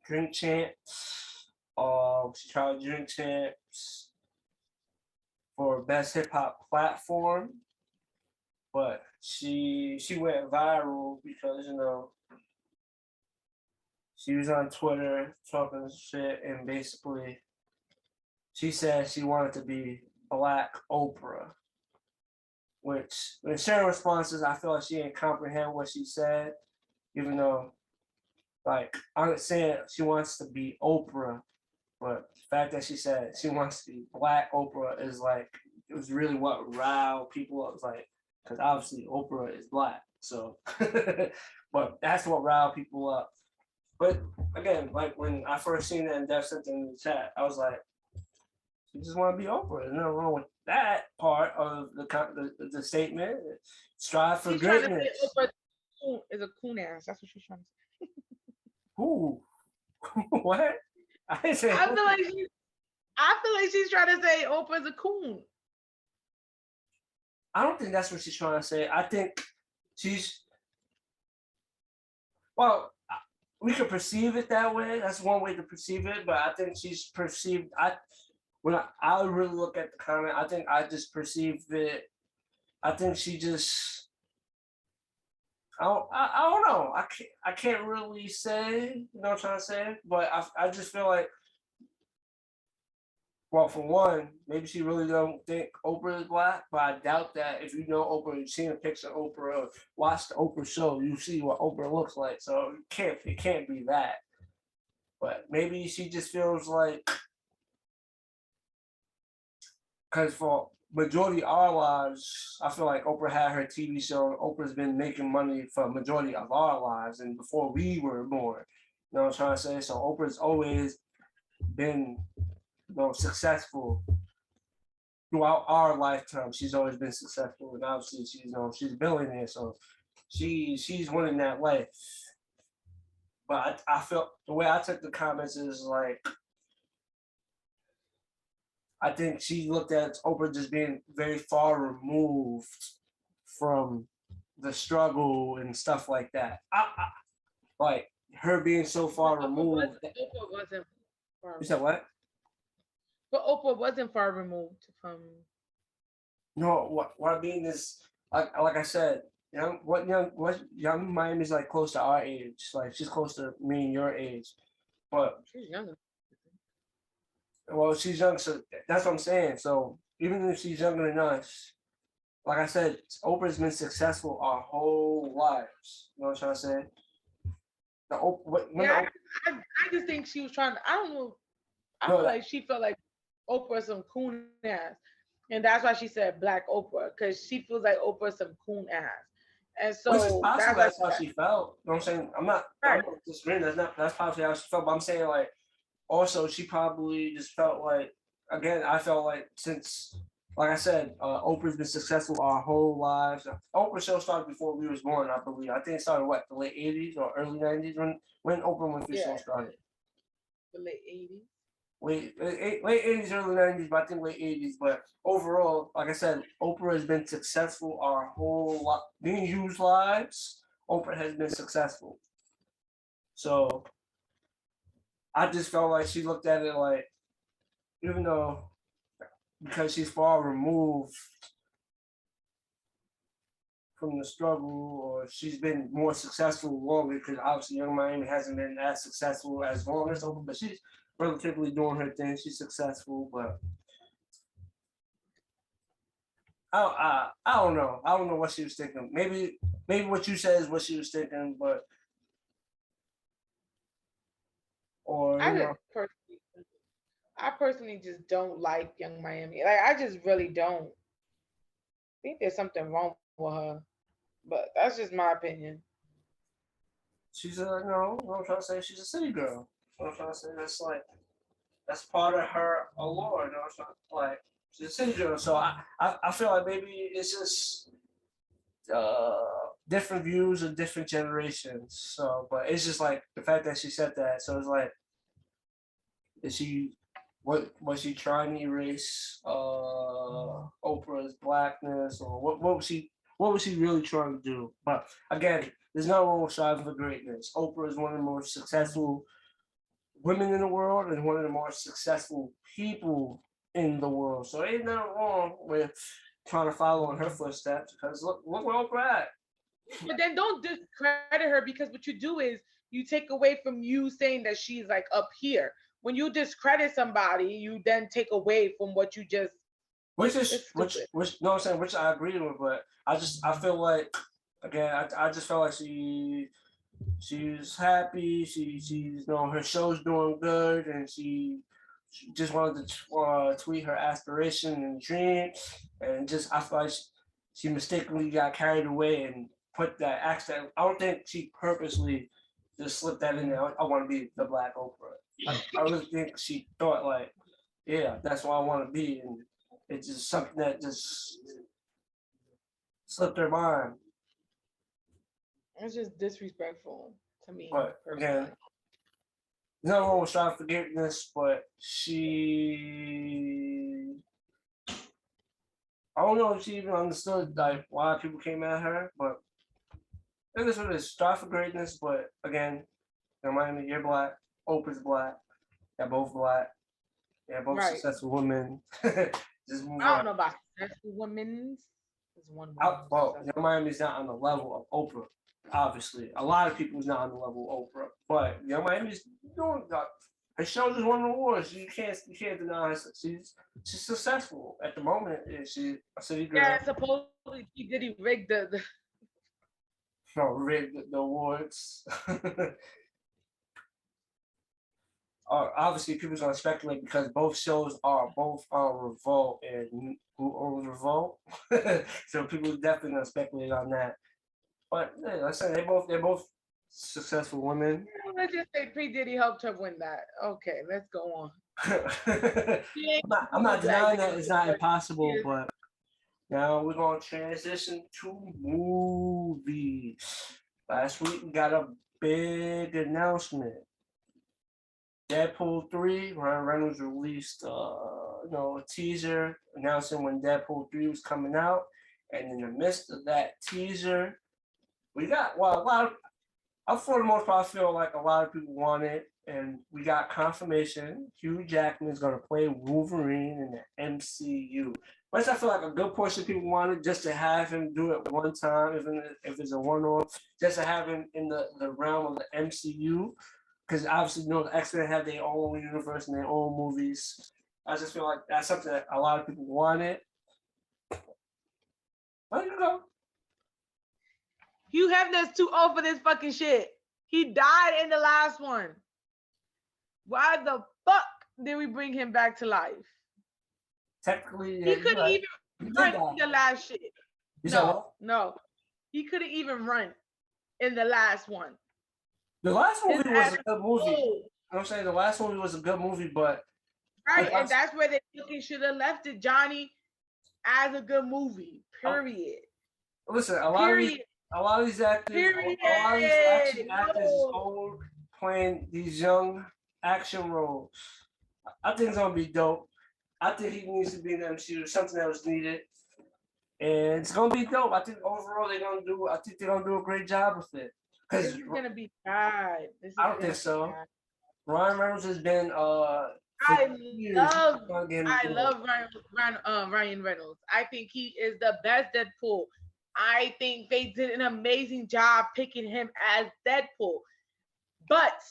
Drink Champs. She tied with Drink Champs for best hip hop platform. But she went viral because, she was on Twitter talking shit, and basically she said she wanted to be Black Oprah, which in certain responses I feel like she didn't comprehend what she said, even though like I'm saying she wants to be Oprah, but the fact that she said she wants to be Black Oprah is like it was really what riled people up. It was like because obviously Oprah is Black, so but that's what riled people up. But again, like when I first seen that and Def sent it in the chat, I was like, you just want to be Oprah. There's nothing wrong with that part of the statement. Strive for greatness. Oprah is a coon ass. That's what she's trying to say. Who? What? I didn't say. I feel like she's trying to say Oprah's a coon. I don't think that's what she's trying to say. I think well, we could perceive it that way. That's one way to perceive it, but I think she's perceived. When I really look at the comment, I think I just perceived it. I think she just. I don't know. I can't really say. You know what I'm trying to say, but I just feel like. Well, for one, maybe she really don't think Oprah is Black, but I doubt that. If you know Oprah, you've seen a picture of Oprah, or watch the Oprah show, you see what Oprah looks like. So it can't be that. But maybe she just feels like, because for majority of our lives, I feel like Oprah had her TV show. Oprah's been making money for a majority of our lives, and before we were born. You know what I'm trying to say? So Oprah's always been successful throughout our lifetime. She's always been successful, and obviously she's a billionaire, so she's winning that life. But I felt the way I took the comments is like I think she looked at Oprah just being very far removed from the struggle and stuff like that. Like her being so far removed. Oprah wasn't far removed. You said what? But Oprah wasn't far removed from. No, what I mean is, like I said, young Miami's like close to our age. Like she's close to me and your age, but She's younger. Well, she's young, so that's what I'm saying. So even if she's younger than us, like I said, Oprah's been successful our whole lives. You know what I'm trying to say? I just think she was trying to. I don't know. I feel like she felt like Oprah some coon ass, and that's why she said Black Oprah, because she feels like Oprah some coon ass, and so which is possible that's how she felt. You know what I'm saying? I'm not disagreeing. That's possibly how she felt, but I'm saying like also she probably just felt like again. I felt like since like I said, Oprah's been successful our whole lives. Oprah show started before we was born, I believe. I think it started the late '80s or early '90s when Oprah Winfrey show started. The late 80s. late 80s, early 90s, but I think late 80s. But overall, like I said, Oprah has been successful our whole lot. Being used lives, Oprah has been successful. So I just felt like she looked at it like, even though because she's far removed from the struggle, or she's been more successful longer, because obviously Young Miami hasn't been as successful as long as Oprah, but she's relatively doing her thing. She's successful, but I don't know. I don't know what she was thinking. Maybe what you said is what she was thinking, but or you know, I personally just don't like Young Miami. Like I just really don't. I think there's something wrong with her, but that's just my opinion. she's a no. What I'm trying to say, she's a city girl. What I'm trying to say, that's part of her allure. You know, what I'm trying, like she's a city girl. So I feel like maybe it's just different views of different generations. So, but it's just like the fact that she said that. So it's like, is she what was she trying to erase Oprah's blackness, or what was she really trying to do? But again, there's no wrong with striving for greatness. Oprah is one of the most successful women in the world and one of the more successful people in the world. So ain't nothing wrong with trying to follow in her footsteps, because look where Oprah at. But then don't discredit her, because what you do is you take away from you saying that she's like up here. When you discredit somebody, you then take away from what you just. Which no, I'm saying, which I agree with, but I feel like, again, I just felt like she's happy. She's you know, her show's doing good, and she just wanted to tweet her aspiration and dream, and just I feel like she mistakenly got carried away and put that accent. I don't think she purposely just slipped that in there. I want to be the Black Oprah. I really think she thought like, yeah, that's what I want to be, and it's just something that just slipped her mind. It's just disrespectful to me. But personally. again, no one was trying to forget this, but she, I don't know if she even understood like why people came at her, but it is what it is. Strive for greatness, but again, remind me, you're Black, Oprah's Black, they're both Black, they're both Right. successful women. Just move I on. don't know about successful women's. There's one woman Well, successful. Young Miami's not on the level of Oprah. Obviously, a lot of people's not on the level of Oprah, but Young Miami's doing. Her show just won awards. You can't deny her. She's successful at the moment. She's a city girl. Yeah, supposedly P Diddy rigged the No, rigged the awards. Obviously, people's gonna speculate because both shows are both on Revolt, and who owns Revolt. So people definitely gonna speculate on that. But yeah, like I said, they're both successful women. Let's just say P Diddy helped her win that. Okay, let's go on. I'm not denying that it's not impossible, but now we're gonna transition to movies. Last week we got a big announcement. Deadpool 3, Ryan Reynolds released a teaser announcing when Deadpool 3 was coming out. And in the midst of that teaser, we got a lot of, for the most part, I feel like a lot of people want it, and we got confirmation Hugh Jackman is gonna play Wolverine in the MCU. Which I feel like a good portion of people wanted just to have him do it one time, if it's a one-off, just to have him in the realm of the MCU. Because obviously, the X-Men have their own universe and their own movies. I just feel like that's something that a lot of people wanted. There you go. Hugh Hefner's too old for this fucking shit. He died in the last one. Why the fuck did we bring him back to life? Technically, he couldn't even run in the last shit. No. He couldn't even run in the last one. The last movie was a good movie. You know what I'm saying? The last movie was a good movie, but... Right, and that's where they should have left it, Johnny, as a good movie, period. Listen, a lot of these actors, actors is old, playing these young action roles. I think it's gonna be dope. I think he needs to be in the MCU. Something that was needed, and it's gonna be dope. I think overall they're gonna do. I think they're gonna do a great job with it. This Because is gonna be bad. This is I don't gonna think be so. bad. Ryan Reynolds has been for I years love trying to get him to I do it. love Ryan Reynolds. I think he is the best Deadpool. I think they did an amazing job picking him as Deadpool. But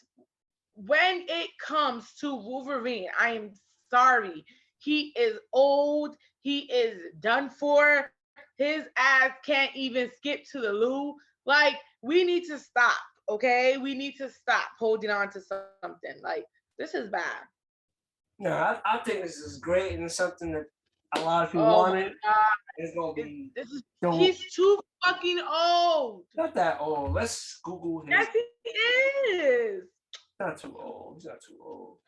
when it comes to Wolverine, I am sorry. He is old. He is done for. His ass can't even skip to the loo. Like, we need to stop, okay? We need to stop holding on to something. Like, this is bad. No, I think this is great and it's something that a lot of people Oh my wanted. God. It's gonna be This is dope. he's too fucking old. Not that old. Let's Google his. Yes, he is. Not too old. He's not too old.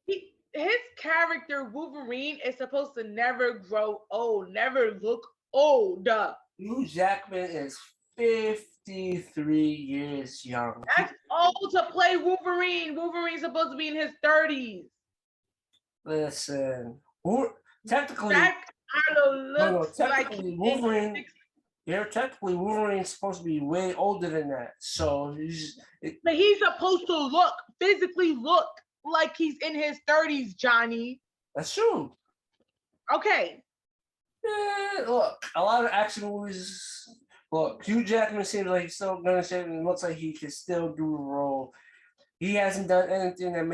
His character Wolverine is supposed to never grow old, never look old. Hugh Jackman is 53 years young. That's old to play Wolverine. Wolverine's supposed to be in his 30s. Listen, technically, That kind of looks like technically Wolverine. Yeah, technically Wolverine's supposed to be way older than that. So but he's supposed to look physically look like he's in his 30s, Johnny. That's true. Okay. Yeah, look, a lot of action movies. Look, Hugh Jackman seems like he's still gonna say and looks like he can still do the role. He hasn't done anything that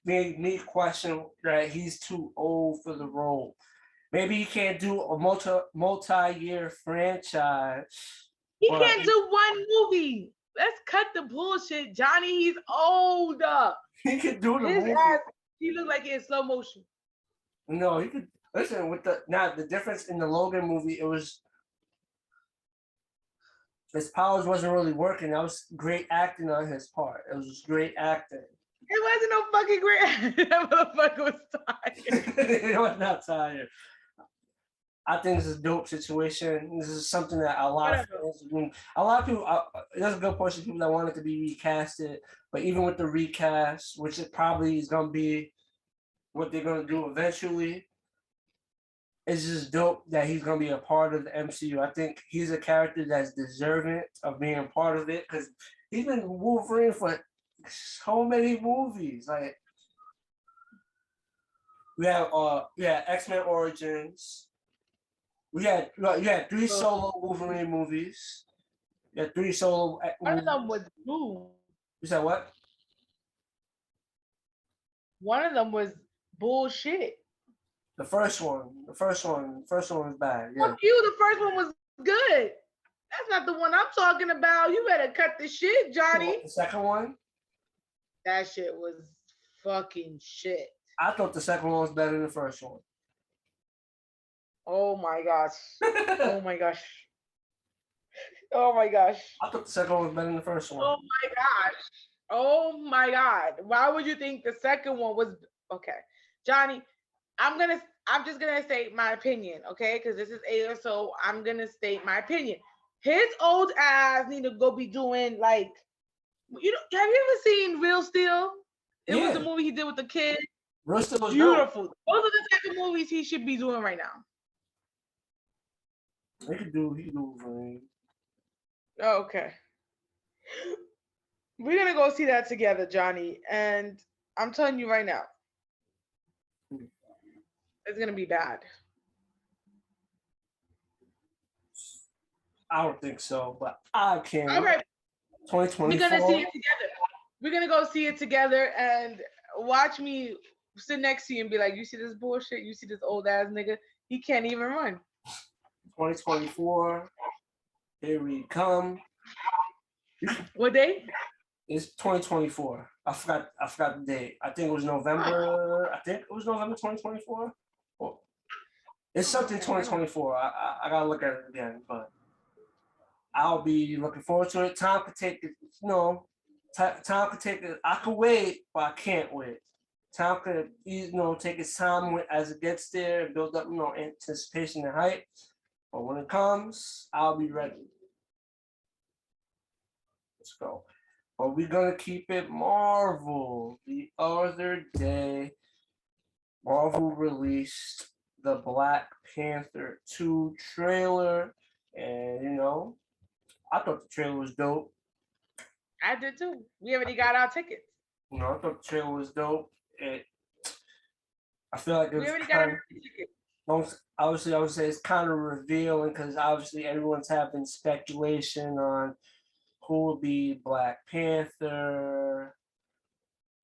made me question that he's too old for the role. Maybe he can't do a multi-year franchise. He can't do one movie. Let's cut the bullshit, Johnny. He's old. He could do the His movie. ass, he looked like in slow motion. No, he could listen with the difference in the Logan movie, it was his powers wasn't really working. That was great acting on his part. It was great acting. It wasn't no fucking great. That motherfucker was tired. He was not tired. I think this is a dope situation. This is something that a lot of people. There's a good portion of people that want it to be recasted, but even with the recast, which it probably is gonna be what they're gonna do eventually, it's just dope that he's gonna be a part of the MCU. I think he's a character that's deserving of being a part of it because he's been Wolverine for so many movies. Like we have X-Men Origins. You had 3 solo Wolverine movies. You had 3 solo. One of them was boom. You said what? One of them was bullshit. The first one was bad. Yeah. Fuck you. The first one was good. That's not the one I'm talking about. You better cut the shit, Johnny. The second one? That shit was fucking shit. I thought the second one was better than the first one. Oh my gosh. Oh my gosh. Oh my gosh. I thought the second one was better than the first one. Oh my gosh. Oh my God. Why would you think the second one was okay? Johnny, I'm just gonna state my opinion, okay? Because this is ASO. I'm gonna state my opinion. His old ass need to go be doing like, have you ever seen Real Steel? It was a movie he did with the kid. Real Steel was beautiful. Dope. Those are the type of movies he should be doing right now. He could do Wolverine. Oh, okay. We're gonna go see that together, Johnny. And I'm telling you right now, it's gonna be bad. I don't think so, but I can't. All right. 2024. We're gonna see it together. We're gonna go see it together and watch me sit next to you and be like, you see this bullshit? You see this old ass nigga? He can't even run. 2024. Here we come. What day? It's 2024. I forgot the date. I think it was November. I think it was November 2024. It's something 2024. I gotta look at it again, but I'll be looking forward to it. Time could take it. Time could take it. I could wait, but I can't wait. Time could take its time as it gets there and build up anticipation and hype. But when it comes, I'll be ready. Let's go. but we're gonna keep it Marvel. The other day, Marvel released the Black Panther 2 trailer, and I thought the trailer was dope. I did too. We already got our tickets. I thought the trailer was dope. I feel like it We was already got kind our of, tickets. obviously, I would say it's kind of revealing because obviously everyone's having speculation on who will be Black Panther,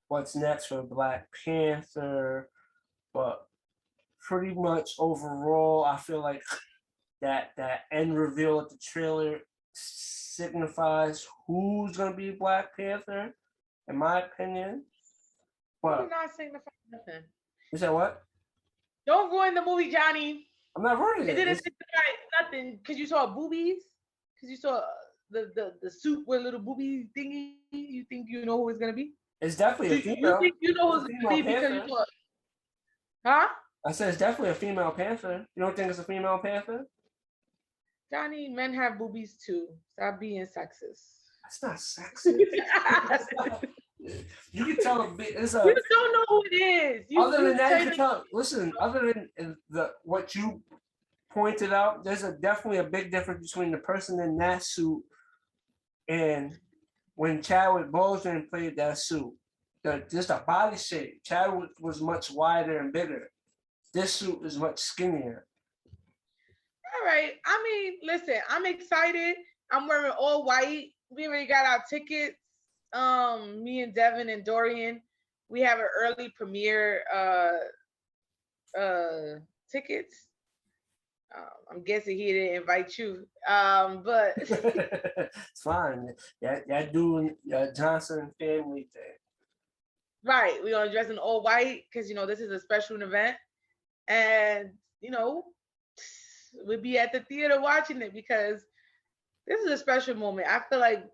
what's next for Black Panther, but pretty much overall, I feel like that end reveal at the trailer signifies who's gonna be Black Panther, in my opinion. You But did not signify nothing. you said what? Don't ruin the movie, Johnny. I'm not ruining It it. didn't signify nothing because you saw boobies, because you saw the suit with little booby thingy. You think you know who it's gonna be? It's definitely a You female. think you know It's who a it's gonna be female because you Panther. saw, huh? I said it's definitely a female Panther. You don't think it's a female Panther? Johnny, men have boobies too. Stop being sexist. That's not sexist. You can tell it's a. You don't know who it is. Other than that, you can say tell. Listen, other than what you pointed out, there's definitely a big difference between the person in that suit and when Chadwick Boseman played that suit. Just a body shape. Chadwick was much wider and bigger. This suit is much skinnier. all right. I mean, listen, I'm excited. I'm wearing all white. We already got our tickets. Me and Devin and Dorian, we have an early premiere tickets. I'm guessing he didn't invite you. But It's fine. Yeah, doing Johnson family thing. right, we're gonna dress in all white because this is a special event, and we'll be at the theater watching it because this is a special moment. I feel like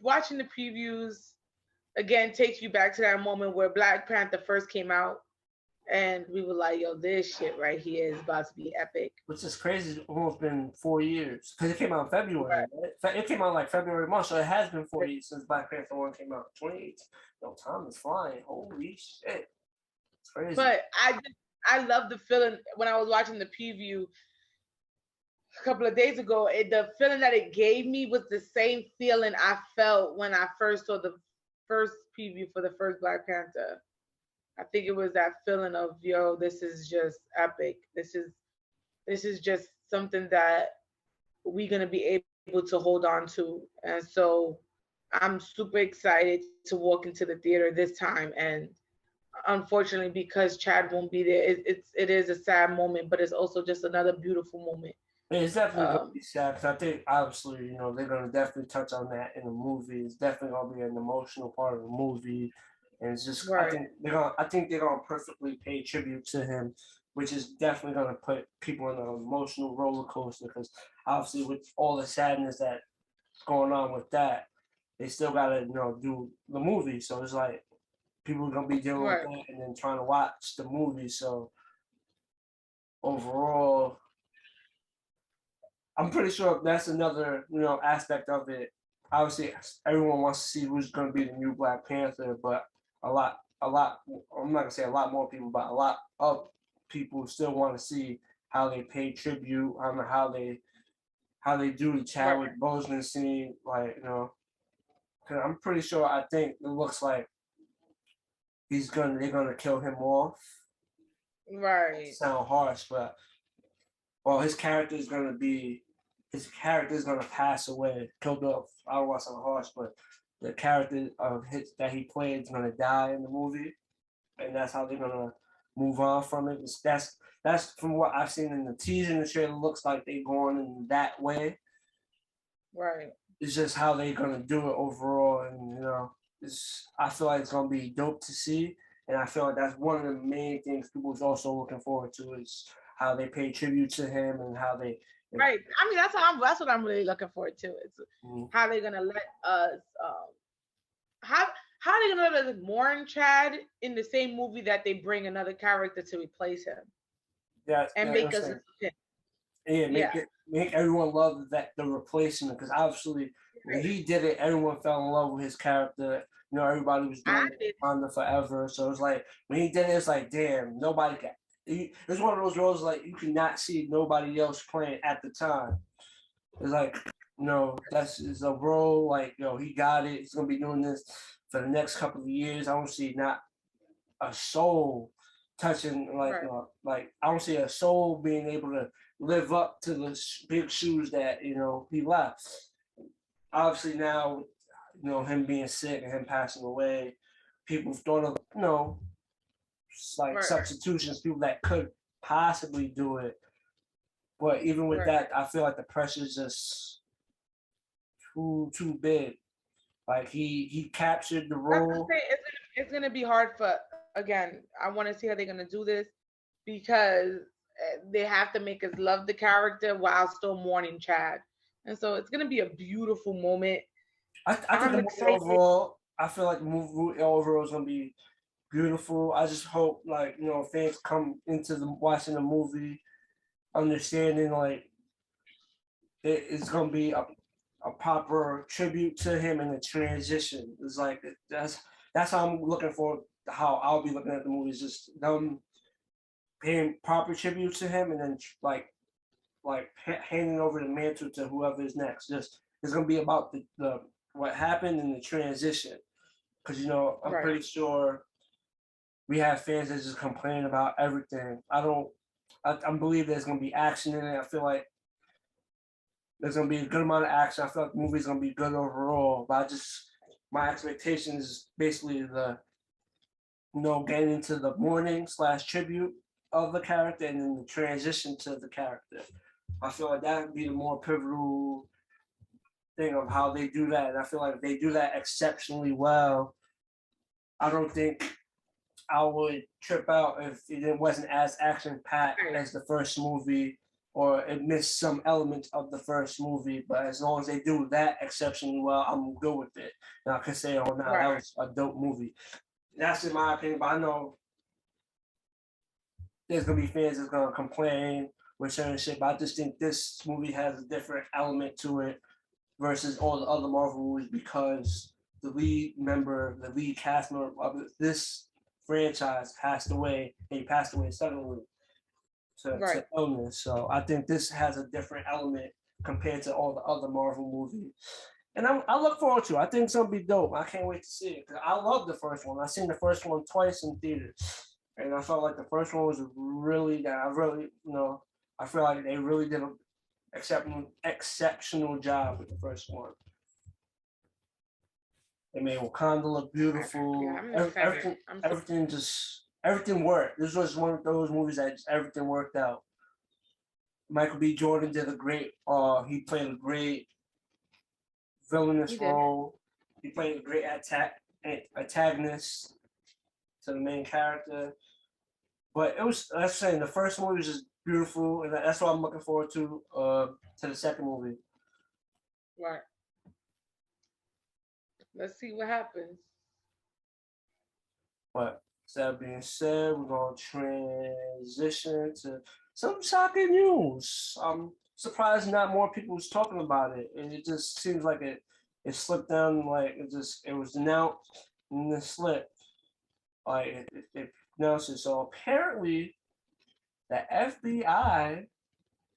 watching the previews again takes you back to that moment where Black Panther first came out, and we were like, "Yo, this shit right here is about to be epic." Which is crazy. It's almost been 4 years because it came out in February. Right? It came out like February, March, so it has been 4 years since Black Panther 1 came out. 28. Yo, time is flying. Holy shit. It's crazy. But I love the feeling when I was watching the preview a couple of days ago. The feeling that it gave me was the same feeling I felt when I first saw the first preview for the first Black Panther. I think it was that feeling of, yo, this is just epic. This is just something that we're gonna be able to hold on to. And so I'm super excited to walk into the theater this time. And unfortunately, because Chad won't be there, it is a sad moment, but it's also just another beautiful moment. It's definitely going to be sad because I think obviously they're going to definitely touch on that in the movie. It's definitely going to be an emotional part of the movie, and it's just right. I think they're going to perfectly pay tribute to him, which is definitely going to put people in an emotional roller coaster because obviously with all the sadness that's going on with that, they still got to do the movie. So it's like people are going to be dealing with that and then trying to watch the movie. So overall, I'm pretty sure that's another, aspect of it. Obviously, everyone wants to see who's going to be the new Black Panther, but a lot, I'm not going to say a lot more people, but a lot of people still want to see how they pay tribute, how they do the Chadwick Boseman scene, cause I'm pretty sure, I think it looks like they're going to kill him off. Right. Sound harsh, but his character is going to pass away, killed off. I don't want to sound harsh, but the character that he played is going to die in the movie, and that's how they're going to move on from it. That's from what I've seen in the teaser and the trailer. Looks like they're going in that way. Right. It's just how they're going to do it overall, and I feel like it's going to be dope to see, and I feel like that's one of the main things people's also looking forward to is how they pay tribute to him and how they. Right. I mean, that's what I'm really looking forward to. It's how they're gonna let us how are they gonna let us mourn Chad in the same movie that they bring another character to replace him. Yeah, and make us. Yeah, Yeah. make everyone love the replacement, because obviously when he did it, everyone fell in love with his character. You know, everybody was I doing did. Honda forever. So it's like when he did it, it's like, damn, nobody got. It's one of those roles like you could not see nobody else playing at the time. It's like, that's is a role like, he got it. He's gonna be doing this for the next couple of years. I don't see not a soul touching like I don't see a soul being able to live up to the big shoes that he left. Obviously now, him being sick and him passing away, people thought of like Right. substitutions, people that could possibly do it. But even with Right. that, I feel like the pressure is just too big. Like he captured the That's the role. thing. It's gonna be hard for, again. I want to see how they're gonna do this because they have to make us love the character while still mourning Chad, and so it's gonna be a beautiful moment. I think I'm the movie excited. overall, I feel like the movie overall is gonna be beautiful. I just hope like fans come into the watching the movie understanding like it's gonna be a proper tribute to him in the transition. It's like that's how I'm looking for how I'll be looking at the movie. Is just them paying proper tribute to him and then handing over the mantle to whoever is next. Just it's gonna be about the what happened in the transition. Because I'm Right. pretty sure we have fans that just complain about everything. I believe there's gonna be action in it. I feel like there's gonna be a good amount of action. I feel like the movie's gonna be good overall. But my expectations is basically getting into the mourning / tribute of the character and then the transition to the character. I feel like that would be the more pivotal thing of how they do that. And I feel like if they do that exceptionally well, I don't think I would trip out if it wasn't as action packed as the first movie or it missed some elements of the first movie. But as long as they do that exceptionally well, I'm good with it. And I can say, oh, no, that was a dope movie. That's in my opinion, but I know there's going to be fans that's going to complain with certain shit, but I just think this movie has a different element to it versus all the other Marvel movies because the lead cast member of this franchise passed away, and he passed away suddenly to illness. So I think this has a different element compared to all the other Marvel movies. And I look forward to it. I think it's going to be dope. I can't wait to see it. Cause I love the first one. I've seen the first one twice in theaters. And I felt like the first one was I feel like they really did an exceptional job with the first one. They made Wakanda look beautiful. Yeah, everything worked. This was one of those movies that just everything worked out. Michael B. Jordan did a great. He played a great villainous role. He played a great antagonist to the main character. But it was, let's say, the first movie was just beautiful, and that's what I'm looking forward to the second movie. Right. Let's see what happens. But that being said, we're gonna transition to some shocking news. I'm surprised not more people was talking about it, and it just seems like it slipped down. Like it was announced and then slipped. Like it announced it. So apparently, the FBI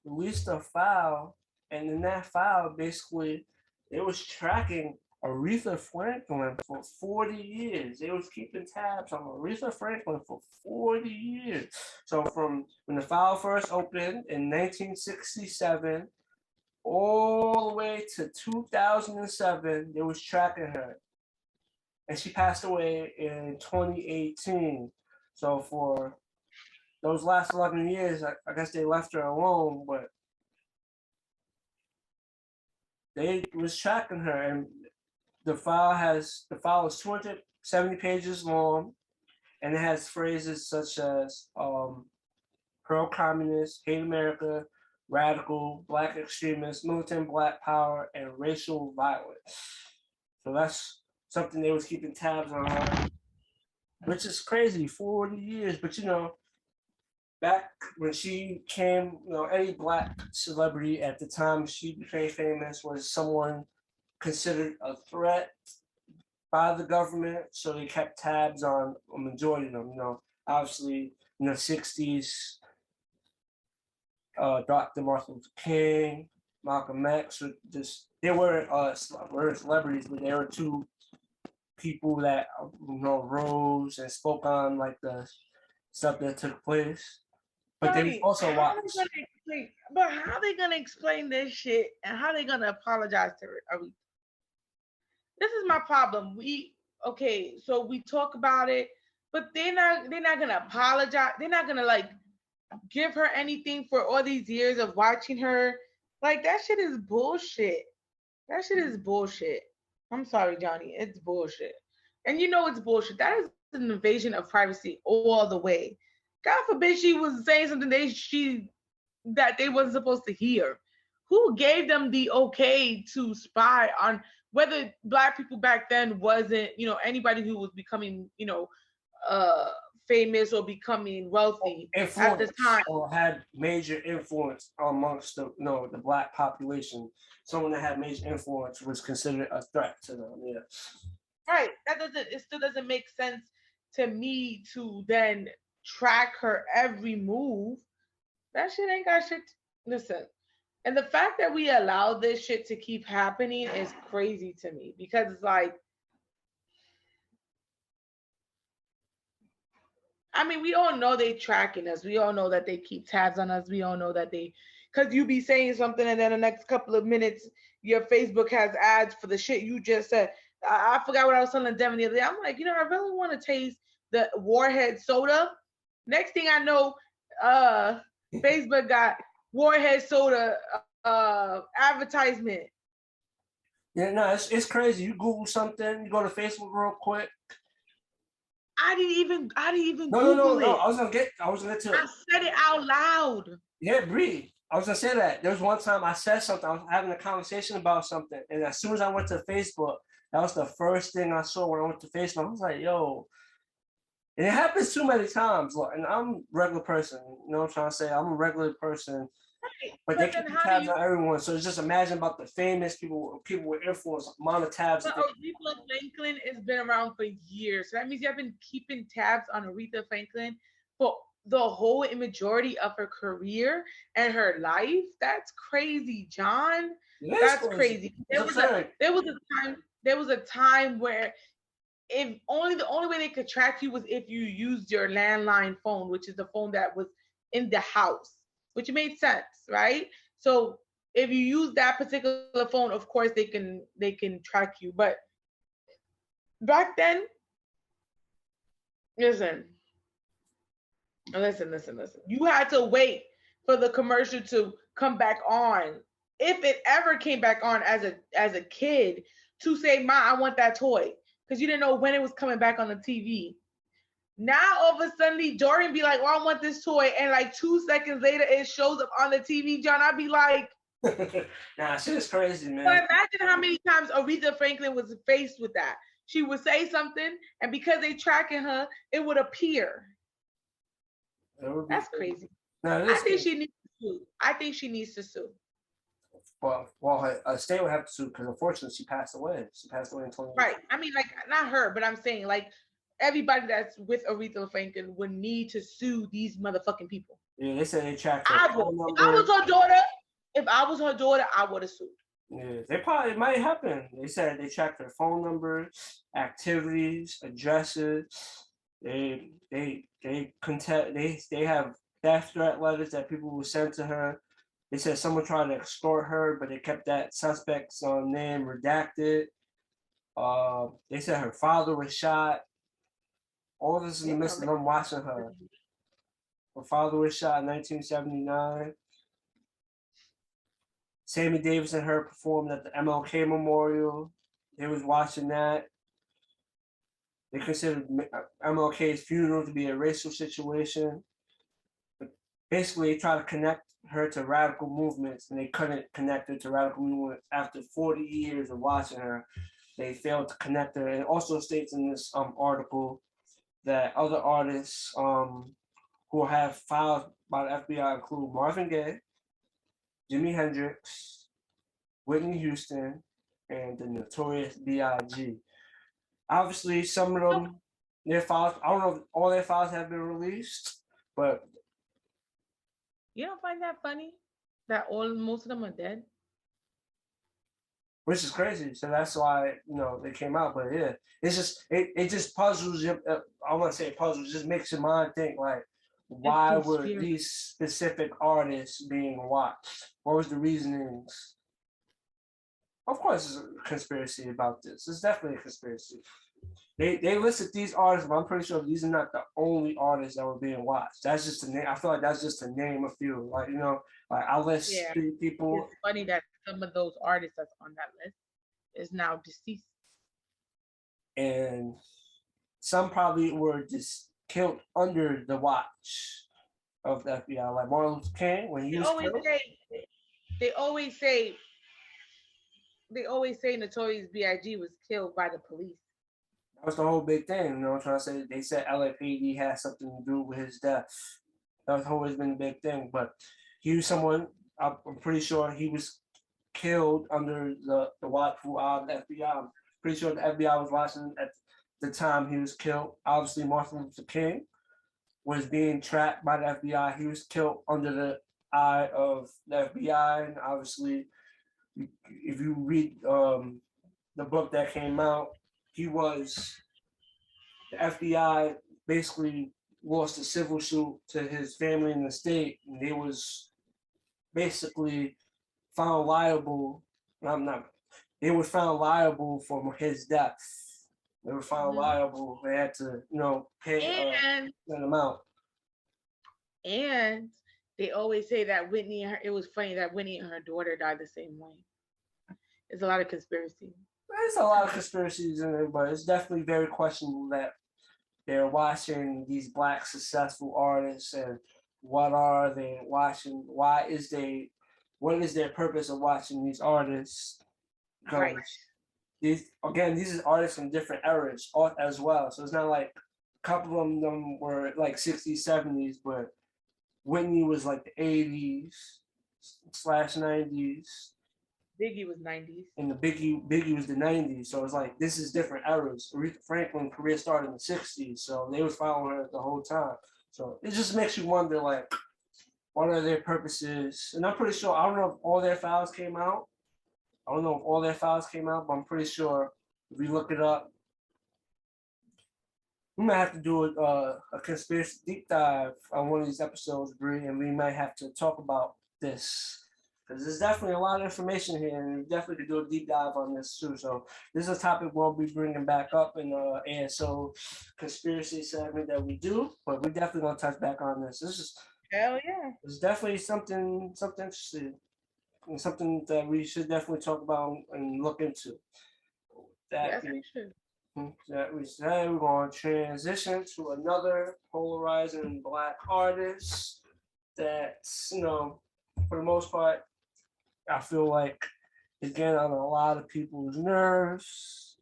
released a file, and in that file, basically, it was tracking Aretha Franklin for 40 years. They was keeping tabs on Aretha Franklin for 40 years. So from when the file first opened in 1967 all the way to 2007, they was tracking her. And she passed away in 2018. So for those last 11 years, I guess they left her alone, but they was tracking her, and the file is 270 pages long, and it has phrases such as pro-communist, hate America, radical, black extremist, militant black power, and racial violence. So that's something they was keeping tabs on her, which is crazy, 40 years. But back when she came, any black celebrity at the time she became famous was someone considered a threat by the government, so they kept tabs on a majority of them. Obviously, in the '60s, Dr. Martin Luther King, Malcolm X, they were celebrities, but they were two people that rose and spoke on like the stuff that took place. But they Johnny, also watched. how they gonna explain this shit and how they gonna apologize to her? This is my problem. So we talk about it, but they're not gonna apologize. They're not gonna like give her anything for all these years of watching her. Like that shit is bullshit. That shit is bullshit. I'm sorry, Johnny. It's bullshit. And you know it's bullshit. That is an invasion of privacy all the way. God forbid she was saying something that they wasn't supposed to hear. Who gave them the okay to spy on whether black people back then wasn't, anybody who was becoming, uh famous or becoming wealthy at the time, or had major influence amongst the black population. Someone that had major influence was considered a threat to them. Yeah. right? It still doesn't make sense to me to then track her every move. That shit ain't got shit. Listen, and the fact that we allow this shit to keep happening is crazy to me because it's like, I mean, we all know they tracking us. We all know that they keep tabs on us. We all know that because you be saying something and then the next couple of minutes, your Facebook has ads for the shit you just said. I forgot what I was telling Devin the other day. I'm like, I really want to taste the Warhead soda. Next thing I know, Facebook got Warhead soda advertisement. Yeah, no, it's crazy. You Google something, you go to Facebook real quick. I didn't even No, Google it. I was gonna get to it. I said it out loud. Yeah, breathe. I was gonna say that. There was one time I said something, I was having a conversation about something, and as soon as I went to Facebook, that was the first thing I saw when I went to Facebook. I was like, yo. And it happens too many times. Look, and I'm a regular person. You know what I'm trying to say? I'm a regular person. Right. But they keep tabs on everyone. So just imagine about the famous people with influence, amount of tabs. But Aretha Franklin has been around for years. So that means you have been keeping tabs on Aretha Franklin for the whole majority of her career and her life. That's crazy, John. That's crazy. There was a time where the only way they could track you was if you used your landline phone, which is the phone that was in the house, which made sense, right? So if you use that particular phone, of course they can track you. But back then, listen. You had to wait for the commercial to come back on, if it ever came back on as a kid, to say, "Ma, I want that toy," because you didn't know when it was coming back on the TV. Now all of a sudden, Dorian be like, "Well, I want this toy," and like 2 seconds later, it shows up on the TV. John, I'd be like, "Nah, shit is crazy, man." But imagine how many times Aretha Franklin was faced with that. She would say something, and because they tracking her, it would appear. That's crazy. No, I think she needs to sue. Well, her state would have to sue because unfortunately she passed away. She passed away in 20. Right. I mean, like not her, but I'm saying like everybody that's with Aretha Franklin would need to sue these motherfucking people. Yeah, they said they tracked her. If I was her daughter, I would have sued. Yeah, it might happen. They said they tracked her phone numbers, activities, addresses. They have death threat letters that people will send to her. They said someone tried to extort her, but they kept that suspect's name redacted. They said her father was shot. All of this in the midst of them watching her. Her father was shot in 1979. Sammy Davis and her performed at the MLK Memorial. They was watching that. They considered MLK's funeral to be a racial situation. But basically, they tried to connect her to radical movements, and they couldn't connect her to radical movements. After 40 years of watching her, they failed to connect her. And it also states in this article that other artists who have filed by the FBI include Marvin Gaye, Jimi Hendrix, Whitney Houston, and the Notorious B.I.G. Obviously, some of them, their files, I don't know if all their files have been released, but You don't find that funny that most of them are dead? which is crazy. So that's why they came out. But yeah, it's just it just puzzles you. I want to say puzzles, just makes your mind think like, why were these specific artists being watched? What was the reasonings? Of course, there's a conspiracy about this. It's definitely a conspiracy. They listed these artists, but I'm pretty sure these are not the only artists that were being watched. That's just a name. I feel like that's just to name a few. Like like I list 3 people. It's funny that some of those artists that's on that list is now deceased, And some probably were just killed under the watch of the FBI. Like Martin Luther King when he was killed. They always say Notorious B.I.G. was killed by the police. That was the whole big thing. You know what I'm trying to say? They said LAPD had something to do with his death. That's always been a big thing. But he was someone, I'm pretty sure he was killed under the watchful eye of the FBI. I'm pretty sure the FBI was watching at the time he was killed. Obviously, Martin Luther King was being tracked by the FBI. He was killed under the eye of the FBI. And obviously, if you read the book that came out, the FBI basically lost a civil suit to his family and the state, and they was basically found liable. They were found liable for his death. They were found liable. They had to, pay an amount. And they always say that it was funny that Whitney and her daughter died the same way. There's a lot of conspiracy. There's a lot of conspiracies in it, but it's definitely very questionable that they're watching these Black successful artists and what are they watching? What is their purpose of watching these artists? Right. These are artists from different eras as well. So it's not like a couple of them were like 60s, 70s, but Whitney was like the 80s/90s. Biggie was 90s. And the Biggie was the 90s. So it's like, this is different eras. Aretha Franklin career started in the 60s. So they was following her the whole time. So it just makes you wonder, like, what are their purposes? And I'm pretty sure, I don't know if all their files came out. But I'm pretty sure if we look it up, we might have to do a conspiracy deep dive on one of these episodes, Bree, and we might have to talk about this. Because there's definitely a lot of information here, and we definitely could do a deep dive on this too. So this is a topic we'll be bringing back up in the ASO conspiracy segment that we do, but we're definitely gonna touch back on this. This is It's definitely something interesting, and something that we should definitely talk about and look into. Yes, we should. That we said, we're going to transition to another polarizing Black artist that's, for the most part, I feel like it's getting on a lot of people's nerves,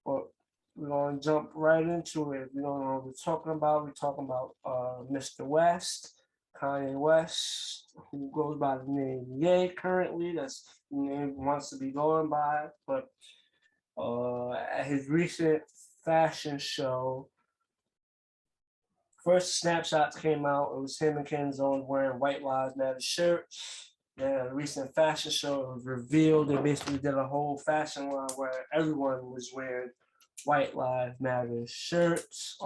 but we're going to jump right into it. We don't know what we're talking about. We're talking about Mr. West, Kanye West, who goes by the name Ye currently. That's the name he wants to be going by, but at his recent fashion show, first snapshots came out. It was him and Kenzone wearing White Lives Matter shirts. Then at a recent fashion show, it was revealed they basically did a whole fashion line where everyone was wearing White Lives Matter shirts.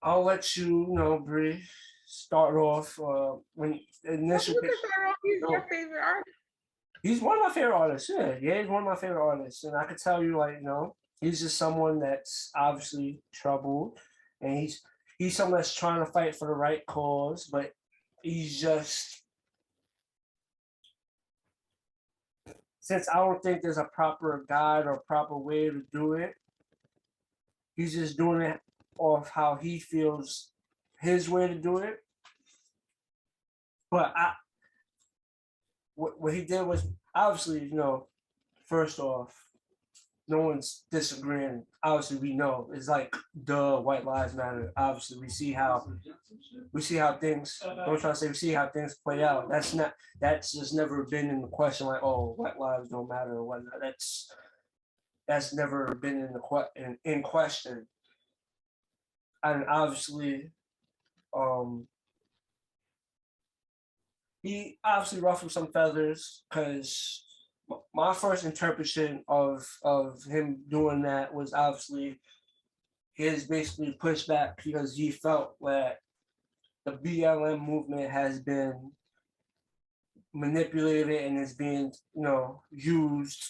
I'll let you, Bree, start off when initially. He's your favorite artist. He's one of my favorite artists. Yeah, he's one of my favorite artists, and I could tell you, like, he's just someone that's obviously troubled, and he's someone that's trying to fight for the right cause, but he's just, since I don't think there's a proper guide or proper way to do it, he's just doing it off how he feels his way to do it. But what he did was obviously, first off, no one's disagreeing. Obviously, we know it's like white lives matter. Obviously, we see how things. Don't try to say we see how things play out. That's just never been in the question. Like, oh, white lives don't matter or whatnot. That's never been in question. And obviously, um, he obviously ruffled some feathers because my first interpretation of him doing that was obviously his basically pushback because he felt that the BLM movement has been manipulated and is being, used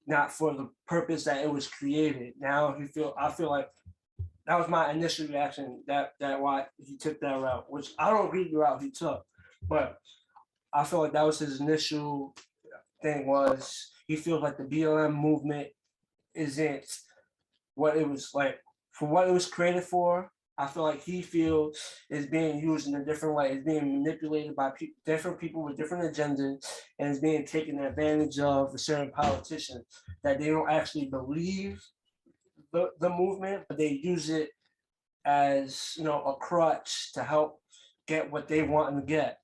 not for the purpose that it was created. Now I feel like that was my initial reaction that why he took that route, which I don't agree with the route he took, but I feel like that was his initial thing was he feels like the BLM movement isn't what it was like for what it was created for. I feel like he feels is being used in a different way. It's being manipulated by different people with different agendas, and it's being taken advantage of for certain politicians that they don't actually believe the movement, but they use it as a crutch to help get what they want to get.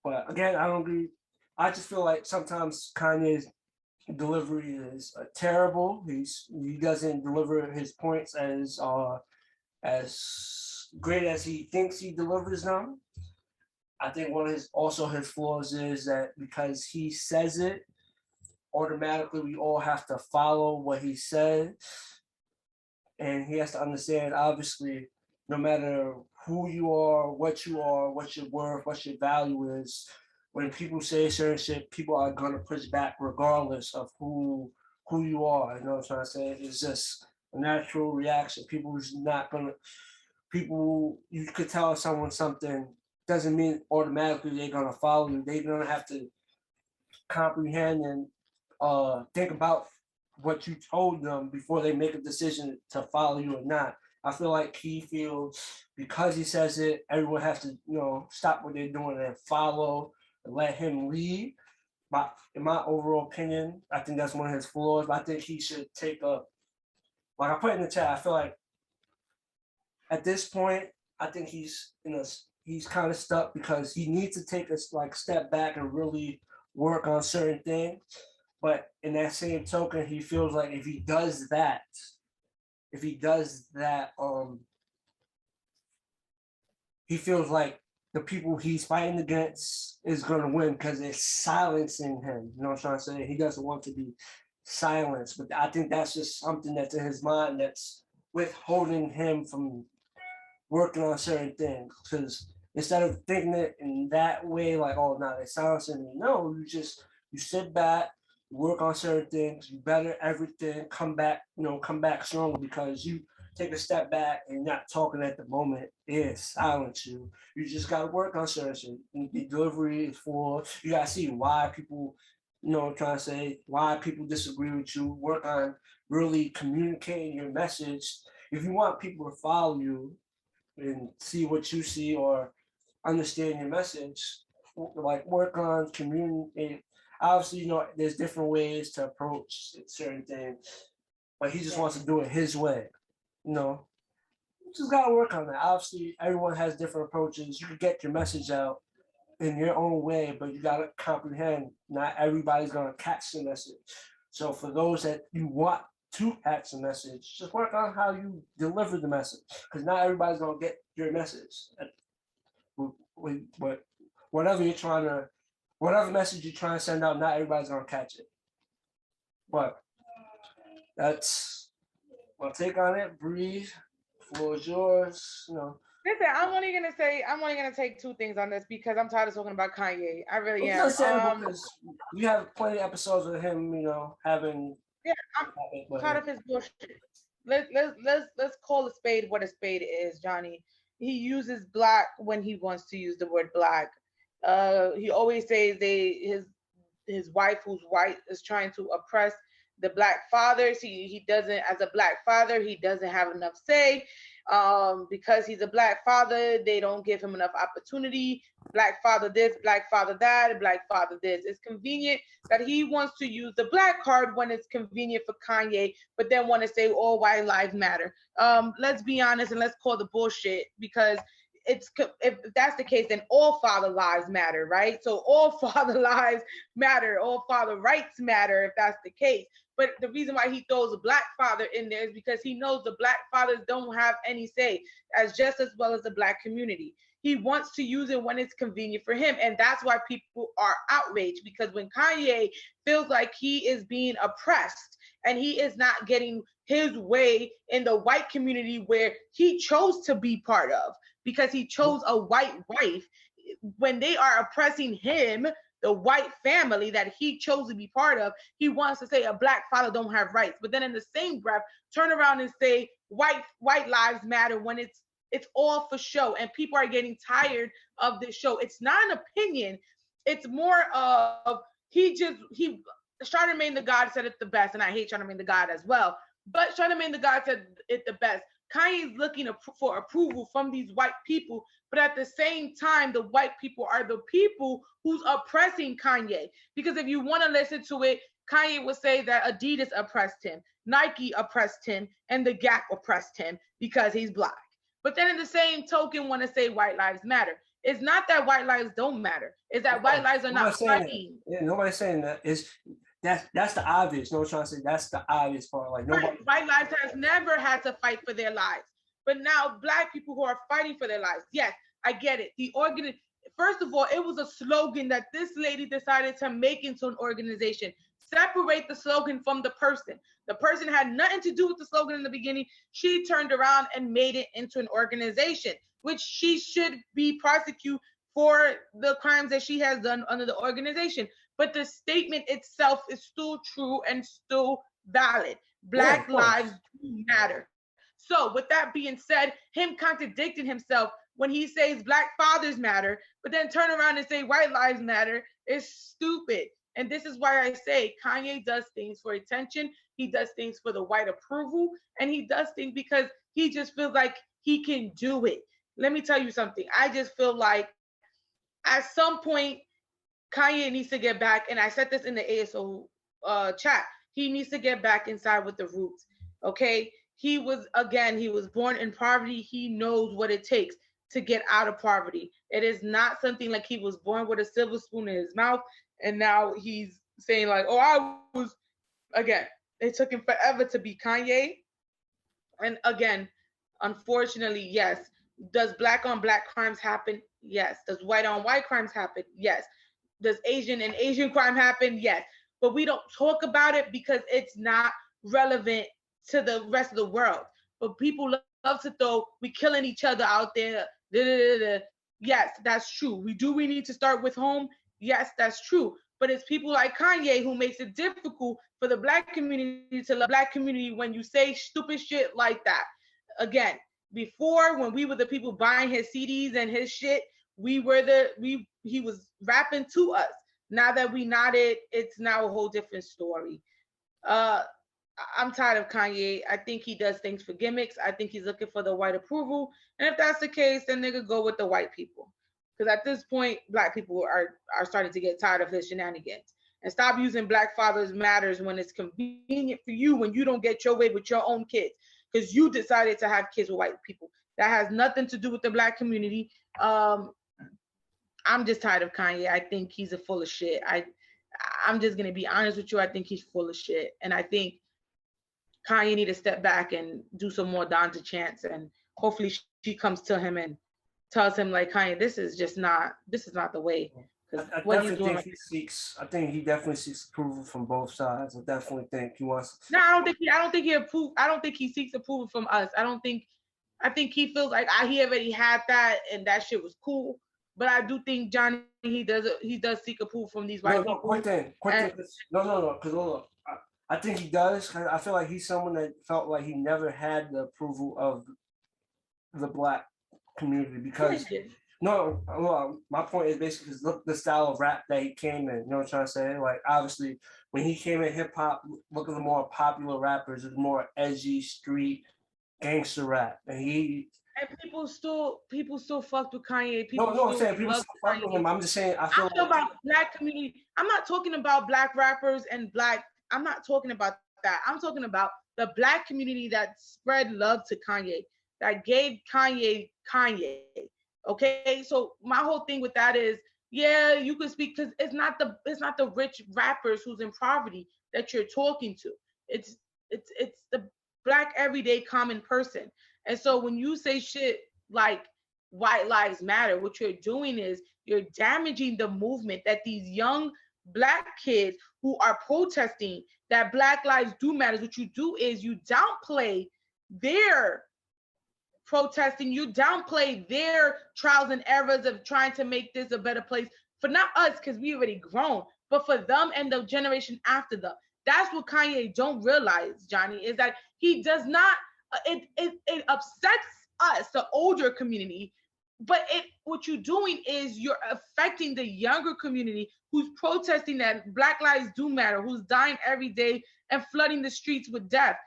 But again, I don't agree. I just feel like sometimes Kanye's delivery is terrible. He doesn't deliver his points as great as he thinks he delivers them. I think one of his flaws is that because he says it, automatically we all have to follow what he said, and he has to understand. Obviously, no matter who you are, what your worth, what your value is, when people say certain shit, people are gonna push back regardless of who you are. You know what I'm trying to say? It's just a natural reaction. People you could tell someone something doesn't mean automatically they're gonna follow you. They're gonna have to comprehend and think about what you told them before they make a decision to follow you or not. I feel like he feels because he says it, everyone has to, stop what they're doing and follow and let him lead. But in my overall opinion, I think that's one of his flaws. But I think he should take like I put in the chat. I feel like at this point, I think he's kind of stuck because he needs to take a step back and really work on certain things. But in that same token, he feels like if he does that, he feels like the people he's fighting against is going to win because it's silencing him. You know what I'm trying to say? He doesn't want to be silenced. But I think that's just something that's in his mind that's withholding him from working on certain things. Because instead of thinking it in that way, like, oh, no, they're silencing me. No, you sit back, work on certain things, you better everything, come back stronger because you take a step back and not talking at the moment, it silence you. You just got to work on certain shit. The delivery is for, you got to see why people, I'm trying to say, why people disagree with you. Work on really communicating your message. If you want people to follow you and see what you see or understand your message, like work on communicating. Obviously, there's different ways to approach certain things, but he just wants to do it his way. You just gotta work on that. Obviously, everyone has different approaches. You can get your message out in your own way, but you gotta comprehend not everybody's gonna catch the message. So for those that you want to catch the message, just work on how you deliver the message, because not everybody's gonna get your message. But whatever message you're trying to send out, not everybody's gonna catch it. But that's my take on it. Breathe. Floor is yours. Listen, I'm only gonna take two things on this because I'm tired of talking about Kanye. I really am. Because we have plenty of episodes of him, having. Yeah, I'm tired of his bullshit. Let's call a spade what a spade is, Johnny. He uses black when he wants to use the word black. He always says his wife who's white is trying to oppress the black fathers. He doesn't, as a black father, he doesn't have enough say. Because he's a black father, they don't give him enough opportunity. Black father this, black father that, black father this. It's convenient that he wants to use the black card when it's convenient for Kanye, but then want to say all white lives matter. Let's be honest and let's call the bullshit, because if that's the case, then all father lives matter, right? So all father lives matter, all father rights matter if that's the case. But the reason why he throws a black father in there is because he knows the black fathers don't have any say, as just as well as the black community. He wants to use it when it's convenient for him. And that's why people are outraged, because when Kanye feels like he is being oppressed and he is not getting his way in the white community where he chose to be part of, because he chose a white wife, when they are oppressing him, the white family that he chose to be part of, he wants to say a black father don't have rights. But then in the same breath, turn around and say white lives matter when it's all for show. And people are getting tired of this show. It's not an opinion. It's more of Charlamagne the God said it the best, and I hate Charlamagne the God as well. But Charlamagne the God said it the best. Kanye's looking for approval from these white people, but at the same time, the white people are the people who's oppressing Kanye. Because if you want to listen to it, Kanye would say that Adidas oppressed him, Nike oppressed him, and the Gap oppressed him because he's black. But then in the same token, want to say white lives matter. It's not that white lives don't matter. It's that white lives are not fighting. Yeah, nobody's saying that. That's the obvious. No one's trying to say that's the obvious part. Like nobody. Right. White lives has never had to fight for their lives, but now black people who are fighting for their lives. Yes, I get it. First of all, it was a slogan that this lady decided to make into an organization. Separate the slogan from the person. The person had nothing to do with the slogan in the beginning. She turned around and made it into an organization, which she should be prosecuted for the crimes that she has done under the organization. But the statement itself is still true and still valid. Black lives do matter. So with that being said, him contradicting himself when he says black fathers matter, but then turn around and say white lives matter is stupid. And this is why I say Kanye does things for attention. He does things for the white approval. And he does things because he just feels like he can do it. Let me tell you something. I just feel like at some point, Kanye needs to get back, and I said this in the ASO chat, he needs to get back inside with the roots, okay? He was born in poverty. He knows what it takes to get out of poverty. It is not something like he was born with a silver spoon in his mouth, and now he's saying like, it took him forever to be Kanye. And again, unfortunately, yes. Does black on black crimes happen? Yes. Does white on white crimes happen? Yes. Does Asian and Asian crime happen? Yes. But we don't talk about it because it's not relevant to the rest of the world. But people love to throw, we killing each other out there. Yes, that's true. We need to start with home. Yes, that's true. But it's people like Kanye who makes it difficult for the black community to love black community when you say stupid shit like that. Again, before, when we were the people buying his CDs and his shit, he was rapping to us. Now that we not it, it's now a whole different story. I'm tired of Kanye. I think he does things for gimmicks. I think he's looking for the white approval. And if that's the case, then nigga go with the white people. Because at this point, black people are starting to get tired of his shenanigans. And stop using black fathers matters when it's convenient for you, when you don't get your way with your own kids. Because you decided to have kids with white people. That has nothing to do with the black community. I'm just tired of Kanye. I think he's a full of shit. I'm just gonna be honest with you. I think he's full of shit, and I think Kanye need to step back and do some more Donda chants, and hopefully she comes to him and tells him like, Kanye, this is not the way. I think he definitely seeks approval from both sides. I definitely think he wants. No, I don't think he seeks approval from us. I think he feels like he already had that and that shit was cool. But I do think Johnny, he does seek approval from these white people. Quentin, no, because hold on. I think he does. I feel like he's someone that felt like he never had the approval of the black community because No, well, my point is basically because look the style of rap that he came in. You know what I'm trying to say? Like obviously, when he came in hip hop, look at the more popular rappers, it's more edgy street gangster rap, and he. And people still fucked with Kanye. No, People no, I'm still saying people love still fuck with Kanye. him. I'm just saying I I'm feel talking like about black community. I'm not talking about black rappers and black. I'm not talking about that. I'm talking about the black community that spread love to Kanye, that gave Kanye Kanye. Okay, so my whole thing with that is, yeah, you can speak because it's not the rich rappers who's in poverty that you're talking to. It's it's the black everyday common person. And so when you say shit like white lives matter, what you're doing is you're damaging the movement that these young black kids who are protesting that black lives do matter. What you do is you downplay their protesting, you downplay their trials and errors of trying to make this a better place for not us because we already grown, but for them and the generation after them. That's what Kanye don't realize, Johnny, is that he does not. It upsets us, the older community, but what you're doing is you're affecting the younger community who's protesting that Black lives do matter, who's dying every day and flooding the streets with death.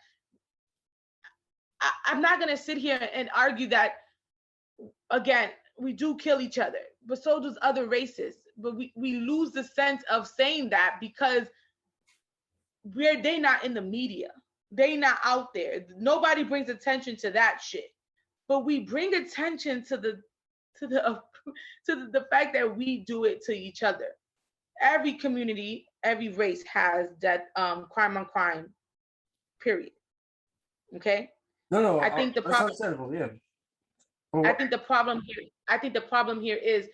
I'm not gonna sit here and argue that again, we do kill each other, but so does other races. But we lose the sense of saying that because they not in the media. They not out there. Nobody brings attention to that shit. But we bring attention to the the fact that we do it to each other. Every community, every race has that crime on crime, period. Okay? no, I think the that's problem understandable. Yeah. I think the problem here is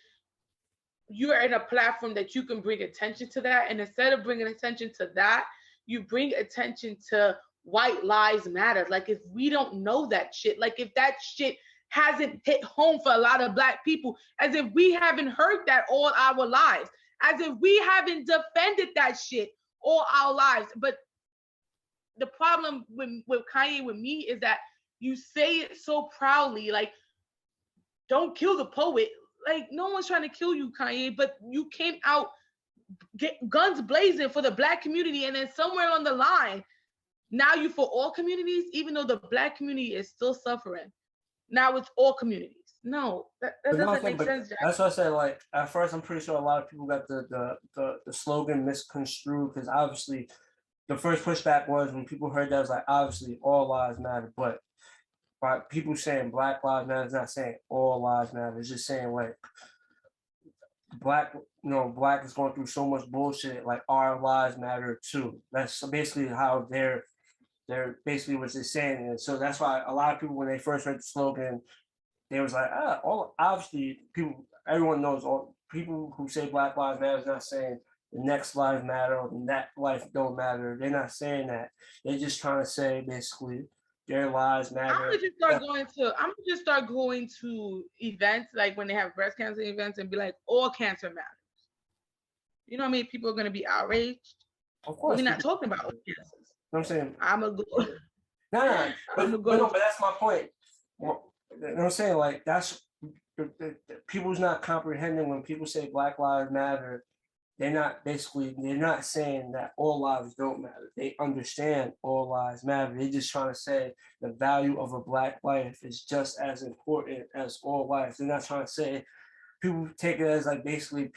you're in a platform that you can bring attention to that, and instead of bringing attention to that, you bring attention to white lives matter. Like if we don't know that shit, like if that shit hasn't hit home for a lot of black people, as if we haven't heard that all our lives, as if we haven't defended that shit all our lives. But the problem with Kanye with me is that you say it so proudly, like don't kill the poet. Like no one's trying to kill you, Kanye, but you came out guns blazing for the black community, and then somewhere on the line, now you for all communities, even though the black community is still suffering. Now it's all communities. No, that doesn't make sense, Jack. That's what I said. Like at first, I'm pretty sure a lot of people got the slogan misconstrued because obviously the first pushback was when people heard that it was like obviously all lives matter, but by people saying Black Lives Matter is not saying all lives matter. It's just saying like black, black is going through so much bullshit. Like our lives matter too. That's basically how they're basically what they're saying. And so that's why a lot of people when they first heard the slogan, they was like, all obviously people, everyone knows all people who say Black Lives Matter is not saying the next lives matter or the that life don't matter. They're not saying that. They're just trying to say basically their lives matter. I'm gonna just start going to events like when they have breast cancer events and be like, all cancer matters. You know what I mean? People are gonna be outraged. Of course. We're not talking about cancers. You know what I'm saying? I'm a go. No, but that's my point. Well, you know what I'm saying? Like that's people's not comprehending when people say Black Lives Matter. They're not saying that all lives don't matter. They understand all lives matter. They're just trying to say the value of a black life is just as important as all lives. They're not trying to say people take it as like basically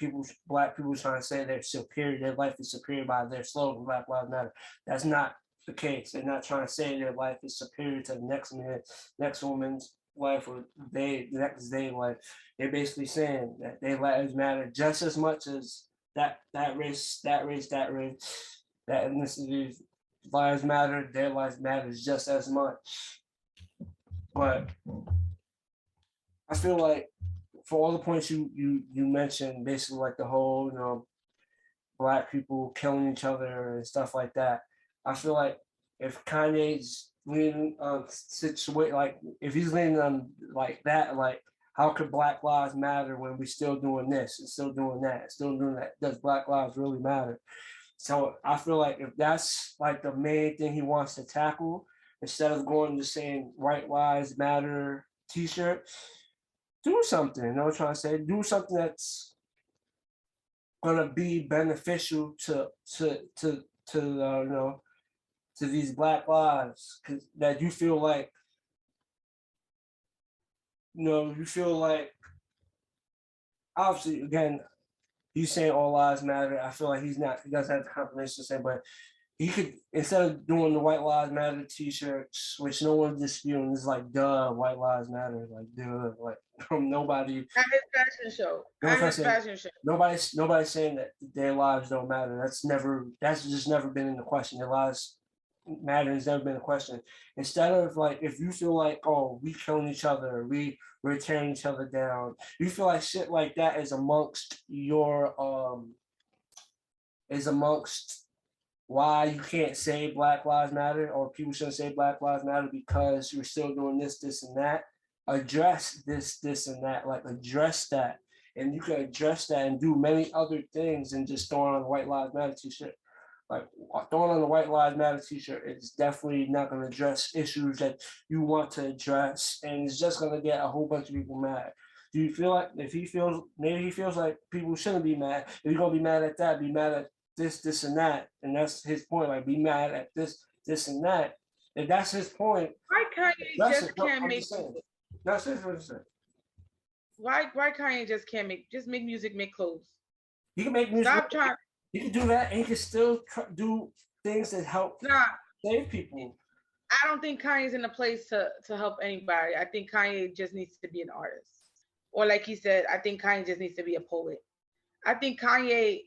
black people trying to say they're superior, their life is superior by their slogan, Black Lives Matter. That's not the case. They're not trying to say their life is superior to the next man, next woman's life or the next day life. They're basically saying that their lives matter just as much as that race, that ethnicity lives matter, their lives matters just as much. But I feel like for all the points you mentioned, basically like the whole, black people killing each other and stuff like that, I feel like if Kanye's leaning on situation like if he's leaning on like that, like how could Black Lives matter when we're still doing this and still doing that, and still doing that? Does Black Lives really matter? So I feel like if that's like the main thing he wants to tackle, instead of going to saying White Lives Matter t-shirt, do something. You know what I'm trying to say? Do something that's gonna be beneficial to you know, to these Black lives, cause that you feel like, you know, you feel like, obviously, again, he's saying all lives matter. I feel like he doesn't have the confirmation to say, but he could, instead of doing the White Lives Matter t-shirts, which no one's disputing, it's like, duh, White Lives Matter, like, duh, like, nobody. At his fashion show. At his fashion show. Nobody's saying that their lives don't matter. That's just never been in the question. Their lives matter has never been a question. Instead of like, if you feel like, oh, we killing each other, we're tearing each other down, you feel like shit like that is amongst why you can't say Black Lives Matter, or people shouldn't say Black Lives Matter because you're still doing this, and that. Address this, and that. Like, address that. And you can address that and do many other things than just throwing on a White Lives Matter t-shirt. Like, throwing on the White Lives Matter t-shirt is definitely not going to address issues that you want to address. And it's just going to get a whole bunch of people mad. Do you feel like maybe he feels like people shouldn't be mad. If you're going to be mad at that, be mad at this, and that. And that's his point. Like, be mad at this, and that. If that's his point. Why Kanye just can't make music? That's what I'm saying. Why Kanye just can't make music, make clothes? He can make music. Stop trying. He can do that, and he can still do things that help save people. I don't think Kanye's in a place to help anybody. I think Kanye just needs to be an artist. Or like he said, I think Kanye just needs to be a poet. I think Kanye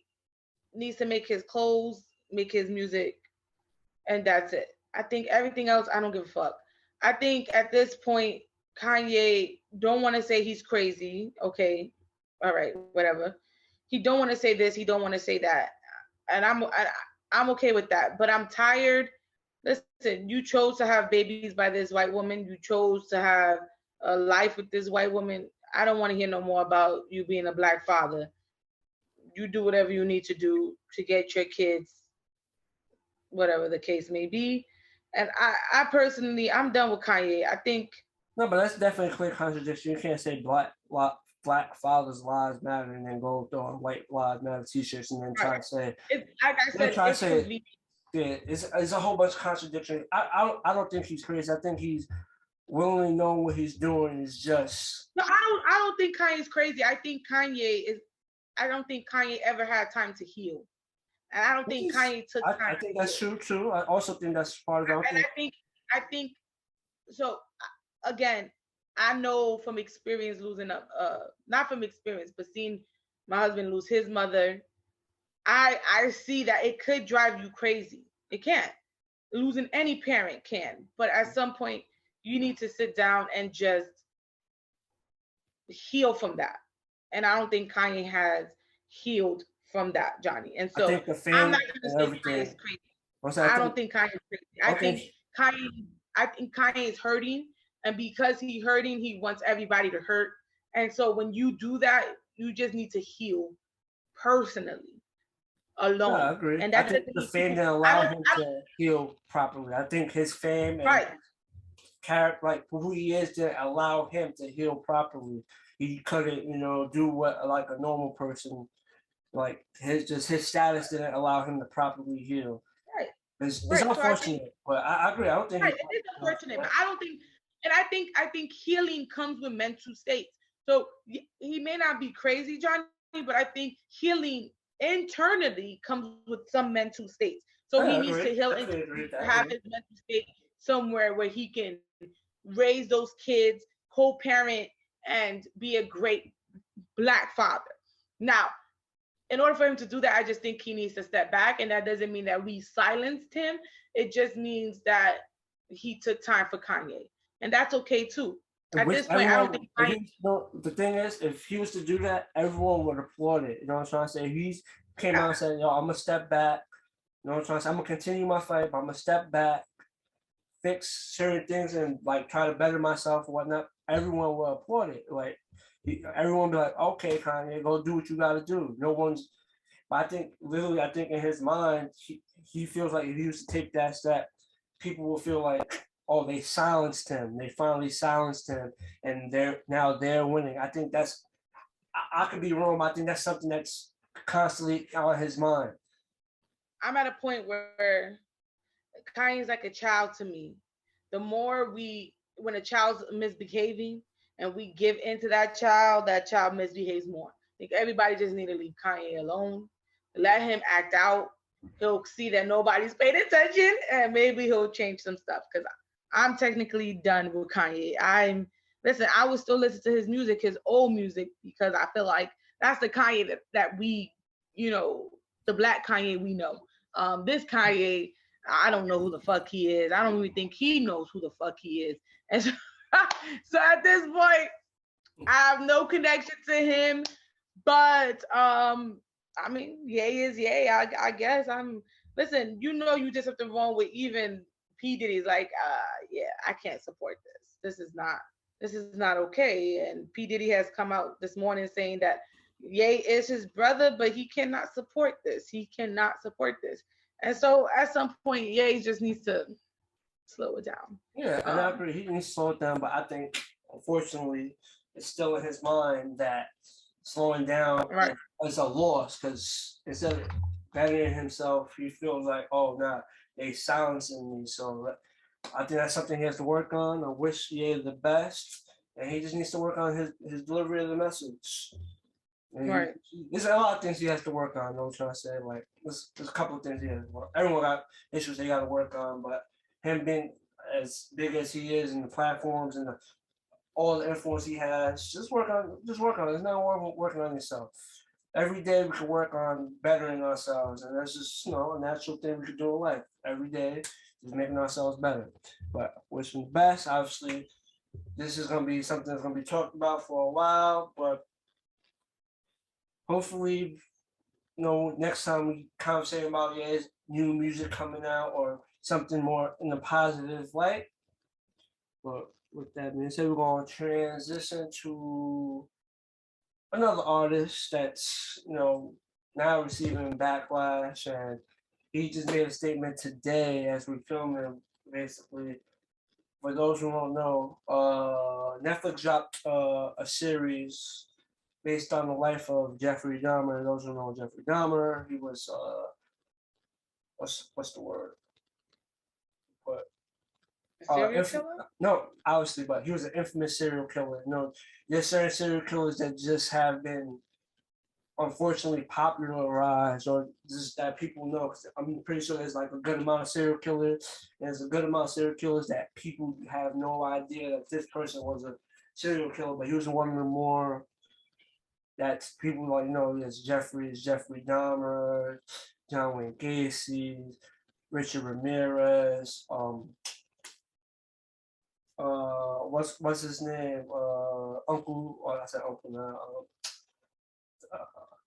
needs to make his clothes, make his music, and that's it. I think everything else, I don't give a fuck. I think at this point, Kanye don't want to say he's crazy. Okay, all right, whatever. He don't want to say this. He don't want to say that, and I'm okay with that. But I'm tired. Listen, you chose to have babies by this white woman. You chose to have a life with this white woman. I don't want to hear no more about you being a Black father. You do whatever you need to do to get your kids, whatever the case may be. And I personally, I'm done with Kanye. I think. No, but that's definitely a clear contradiction. You can't say Black fathers' lives matter and then go throw on White Lives Matter t-shirts and then try to say. It's, like I said, it's a whole bunch of contradictions. I don't think he's crazy. I think he's willingly knowing what he's doing is just. No, I don't think Kanye's crazy. I don't think Kanye ever had time to heal. And I don't think Kanye took time. I think that's true too. I also think that's part of it. And I think so. Again, I know from experience losing not from experience, but seeing my husband lose his mother, I see that it could drive you crazy. It can. Losing any parent can. But at some point, you need to sit down and just heal from that. And I don't think Kanye has healed from that, Johnny. And so I'm not going to say Kanye's crazy. I don't think Kanye's crazy. I think Kanye is hurting. And because he's hurting, he wants everybody to hurt. And so when you do that, you just need to heal personally, alone. Yeah, I agree. And I think the fame didn't allow him to heal properly. I think his fame and character, like who he is, didn't allow him to heal properly. He couldn't, do what like a normal person, like his status didn't allow him to properly heal. Right. It's unfortunate, but I agree. I don't think it is unfortunate, but I don't think. And I think healing comes with mental states. So he may not be crazy, Johnny, but I think healing internally comes with some mental states. So he needs to heal and have his mental state somewhere where he can raise those kids, co-parent, and be a great Black father. Now, in order for him to do that, I just think he needs to step back. And that doesn't mean that we silenced him. It just means that he took time for Kanye. And that's okay too. At this point, I don't think the thing is, if he was to do that, everyone would applaud it. You know what I'm trying to say? If he came out and said, "Yo, I'm gonna step back." You know what I'm trying to say? I'm gonna continue my fight, but I'm gonna step back, fix certain things, and like try to better myself and whatnot. Everyone will applaud it. Like everyone will be like, "Okay, Kanye, go do what you gotta do." No one's. But I think in his mind, he feels like if he was to take that step, people will feel like oh, they silenced him. They finally silenced him, and they're winning. I think I could be wrong, but I think that's something that's constantly on his mind. I'm at a point where Kanye's like a child to me. The more when a child's misbehaving and we give into that child misbehaves more. I think everybody just need to leave Kanye alone, let him act out. He'll see that nobody's paying attention, and maybe he'll change some stuff. Because I'm technically done with Kanye. I will still listen to his music, his old music, because I feel like that's the Kanye that we, the black Kanye we know. This Kanye, I don't know who the fuck he is. I don't even think he knows who the fuck he is. And so, so at this point, I have no connection to him. But I mean, yay is yay. I guess listen, you did something wrong with even P. Diddy's like, yeah, I can't support this. This is not okay. And P. Diddy has come out this morning saying that Ye is his brother, but he cannot support this. He cannot support this. And so at some point, Ye just needs to slow it down. Yeah, and I agree. He needs to slow it down, but I think, unfortunately, it's still in his mind that slowing down is a loss, because instead of bettering himself, he feels like, oh, nah, they silencing me. So I think that's something he has to work on. I wish Ye the best, and he just needs to work on his delivery of the message. And there's a lot of things he has to work on. I'm trying to say, like, there's a couple of things he has to work. Everyone got issues they got to work on, but him being as big as he is, and the platforms and all the influence he has, just work on it. There's no working on yourself. Every day we can work on bettering ourselves, and that's just a natural thing we could do in life. Every day, just making ourselves better. But wishing the best. Obviously, this is gonna be something that's gonna be talked about for a while, but hopefully, next time we conversate about new music coming out or something more in a positive light. But with that being said, we're going to transition to another artist that's, now receiving backlash. And he just made a statement today as we film him, basically. For those who don't know, Netflix dropped a series based on the life of Jeffrey Dahmer. Those who know Jeffrey Dahmer, he was, what's the word? But serial killer? No, obviously, but he was an infamous serial killer. There's certain serial killers that just have been unfortunately popularized, or just that people know. I'm pretty sure there's like a good amount of serial killers. There's a good amount of serial killers that people have no idea that this person was a serial killer, but he was one of the more that people like, there's Jeffrey Dahmer, John Wayne Gacy, Richard Ramirez, what's his name? Uncle, or I said Uncle now.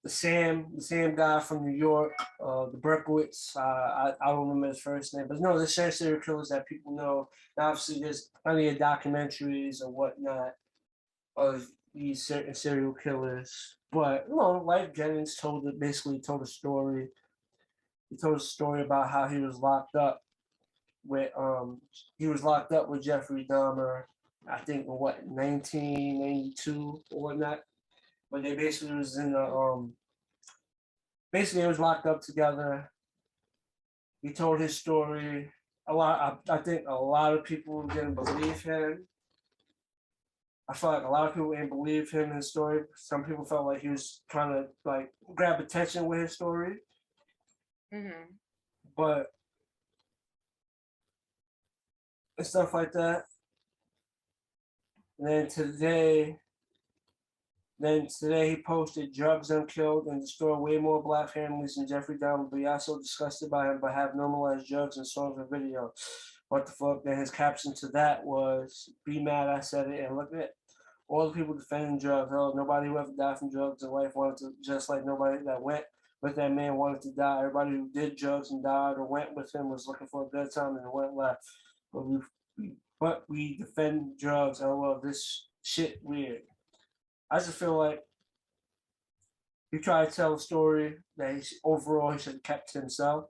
The Sam guy from New York, the Berkowitz. I don't remember his first name, but no, there's certain serial killers that people know. And obviously, there's plenty of documentaries or whatnot of these certain serial killers. But like Jennings basically told a story. He told a story about how he was locked up with Jeffrey Dahmer, I think in 1992 or whatnot. But they basically was in the basically it was locked up together. He told his story. I think a lot of people didn't believe him. I felt like a lot of people didn't believe him in his story. Some people felt like he was trying to like grab attention with his story. Mm-hmm. But and stuff like that. And then today he posted drugs unkilled and destroy way more black families than Jeffrey Dahmer, but y'all so disgusted by him, but have normalized drugs and songs and video. What the fuck? Then his caption to that was, "Be mad I said it," and look at all the people defending drugs. Oh, nobody who ever died from drugs in life wanted to, just like nobody that went with that man wanted to die. Everybody who did drugs and died or went with him was looking for a good time and it went left. But we defend drugs. I love this shit weird. I just feel like he tried to tell a story that he should have kept to himself.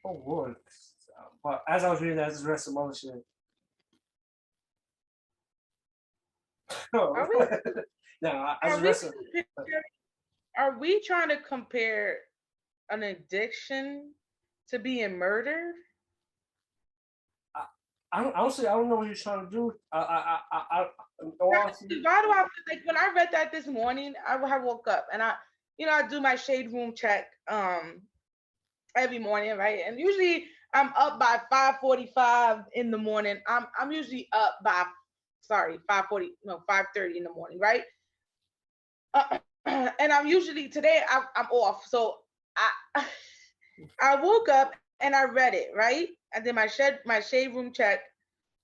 Oh Lord. But as I was reading that, I just read some other shit. Are we? No, I Are just we? read some. Are we trying to compare an addiction to being murdered? Honestly, I don't know what you're trying to do. Why do I like when I read that this morning? I woke up and I do my shade room check every morning, right? And usually I'm up by 5:45 in the morning. I'm usually up by 5:30 in the morning, right? And I'm usually today I'm off, so I I woke up and I read it, right? I did my shade room check.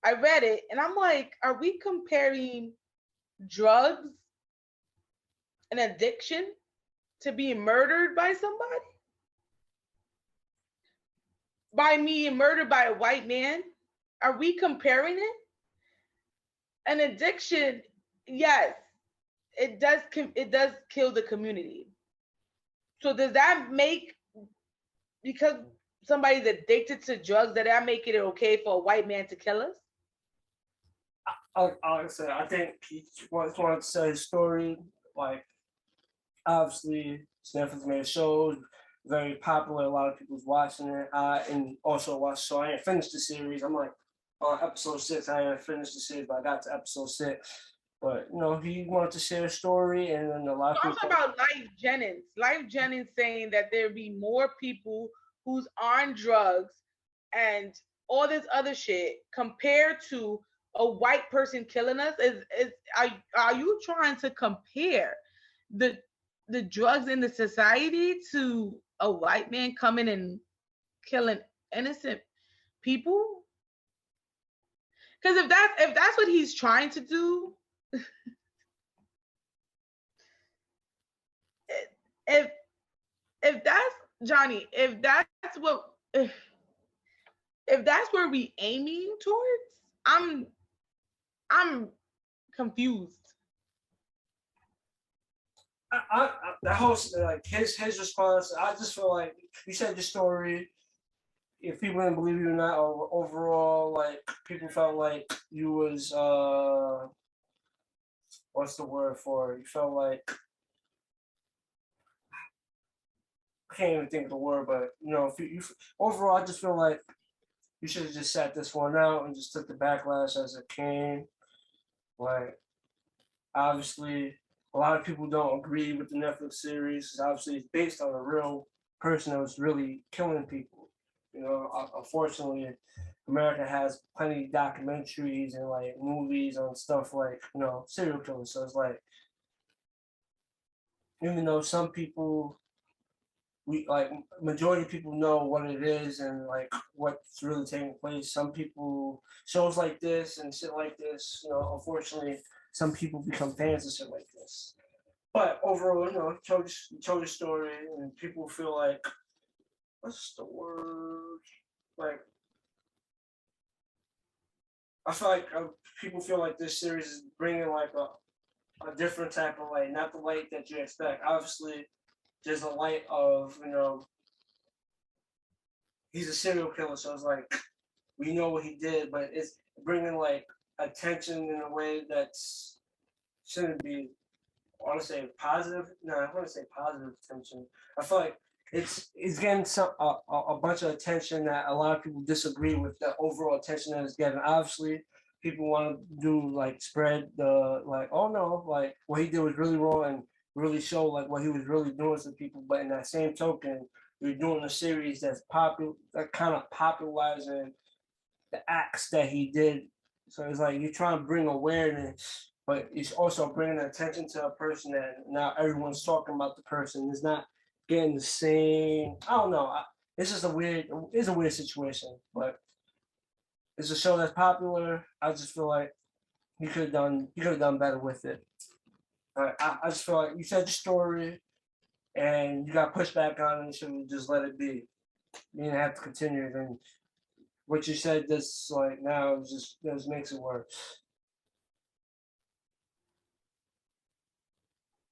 I read it and I'm like, are we comparing drugs and addiction to being murdered by somebody? By me murdered by a white man? Are we comparing it? An addiction, yes, it does kill the community. So does that make, because somebody's addicted to drugs, that make it okay for a white man to kill us? Like I said, I think he wanted to say his story. Like, obviously, Netflix made a show, very popular. A lot of people's watching it. And also watched. So I didn't finish the series. I'm like on episode 6. I didn't finish the series, but I got to episode 6. But he wanted to share a story, and then a lot of I'm people. talking about Lyfe Jennings saying that there be more people who's on drugs and all this other shit compared to a white person killing us. Are you trying to compare the drugs in the society to a white man coming and killing innocent people? Because if that's what he's trying to do, if if that's Johnny, if that's where we aiming towards, I'm confused. The host, like his response, I just feel like you said your story. If people didn't believe you or not, or overall, like people felt like you was what's the word for it? You felt like I can't even think of the word, but if you overall, I just feel like you should have just sat this one out and just took the backlash as it came. Like, obviously, a lot of people don't agree with the Netflix series. Obviously, it's based on a real person that was really killing people. Unfortunately, America has plenty of documentaries and like movies on stuff like serial killers. So it's like, even though some people, we like majority of people know what it is and like what's really taking place. Some people, shows like this and shit like this, unfortunately, some people become fans of shit like this. But overall, told your story, and people feel like, what's the word? Like, I feel like people feel like this series is bringing like a different type of light, not the light that you expect. Obviously, there's a light of he's a serial killer, so it's like we know what he did, but it's bringing like attention in a way that's shouldn't be. I want to say positive. No, I want to say positive attention. I feel like it's getting a bunch of attention that a lot of people disagree with the overall attention that it's getting. Obviously, people want to do like spread the like, oh no, like what he did was really wrong and really show like what he was really doing to people. But in that same token, you're doing a series that's popular, that kind of popularizing the acts that he did. So it's like you're trying to bring awareness, but it's also bringing attention to a person that now everyone's talking about the person. It's not getting the same. I don't know. It's just it's a weird situation, but it's a show that's popular. I just feel like you could have done better with it. I just feel like you said your story and you got pushed back on it, and you should just let it be. You didn't have to continue it. And what you said this like now just makes it worse.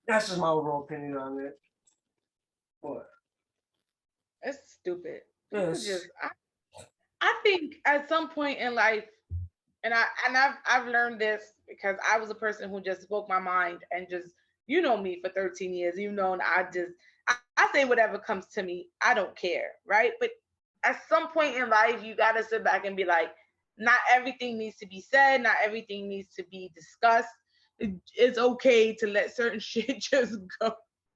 That's just my overall opinion on it. What? It's stupid. Yes. I think at some point in life, and I've learned this because I was a person who just spoke my mind and just me for 13 years, and I say whatever comes to me. I don't care, right? But at some point in life, you gotta sit back and be like, not everything needs to be said, not everything needs to be discussed. It's okay to let certain shit just go.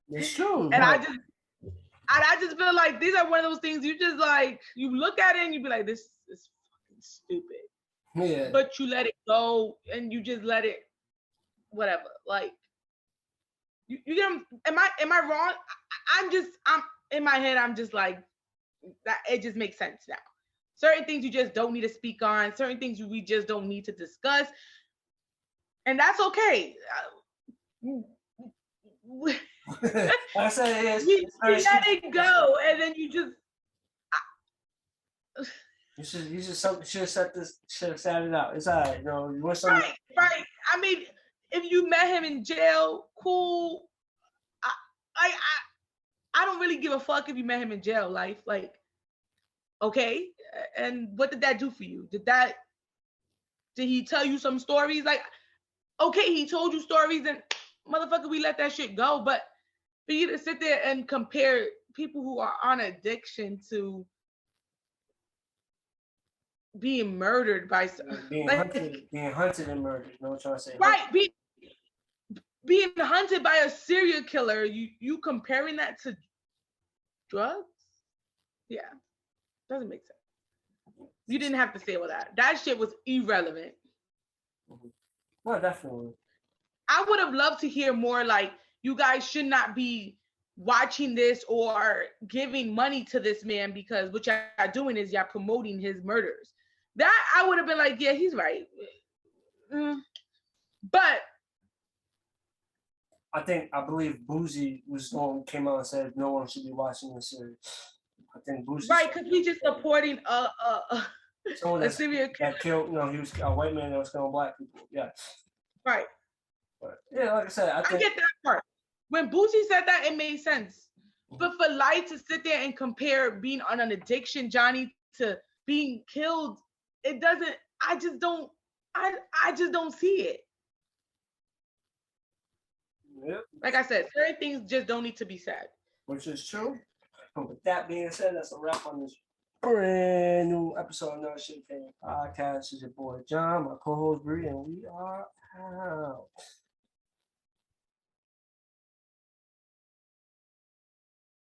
It's true. And I just feel like these are one of those things you just like, you look at it and you be like, this is fucking stupid. Yeah. But you let it go and you just let it, whatever. Like, you get, am I wrong? I'm in my head, I'm just like, that it just makes sense now. Certain things you just don't need to speak on, certain things we just don't need to discuss. And that's okay. I said we let it go, and then you just. You should have set it out. It's alright, you want something. Right. I mean, if you met him in jail, cool. I don't really give a fuck if you met him in jail, Lyfe. Like, okay. And what did that do for you? Did he tell you some stories? Like, okay, he told you stories, and motherfucker, we let that shit go. But for you to sit there and compare people who are on addiction to being murdered by being hunted and murdered. You know what I'm trying to say? Right, being hunted by a serial killer. You comparing that to drugs? Yeah, doesn't make sense. You didn't have to say all that. That shit was irrelevant. Well, definitely. I would have loved to hear more like, you guys should not be watching this or giving money to this man because what y'all are doing is y'all promoting his murders. That I would have been like, yeah, he's right. But I believe Boozy was the one who came out and said no one should be watching this series. I think Boozy. Right, because we just supporting a serial killer that killed. He was a white man that was killing black people. Yeah. Right. But yeah, like I said, I get that part. When Boosie said that, it made sense. But for Lyfe to sit there and compare being on an addiction, Johnny, to being killed, it doesn't. I just don't see it. Yep. Like I said, certain things just don't need to be said. Which is true. But with that being said, that's a wrap on this brand new episode of No Shit Fan Podcast. This is your boy John, my co-host Bree, and we are out.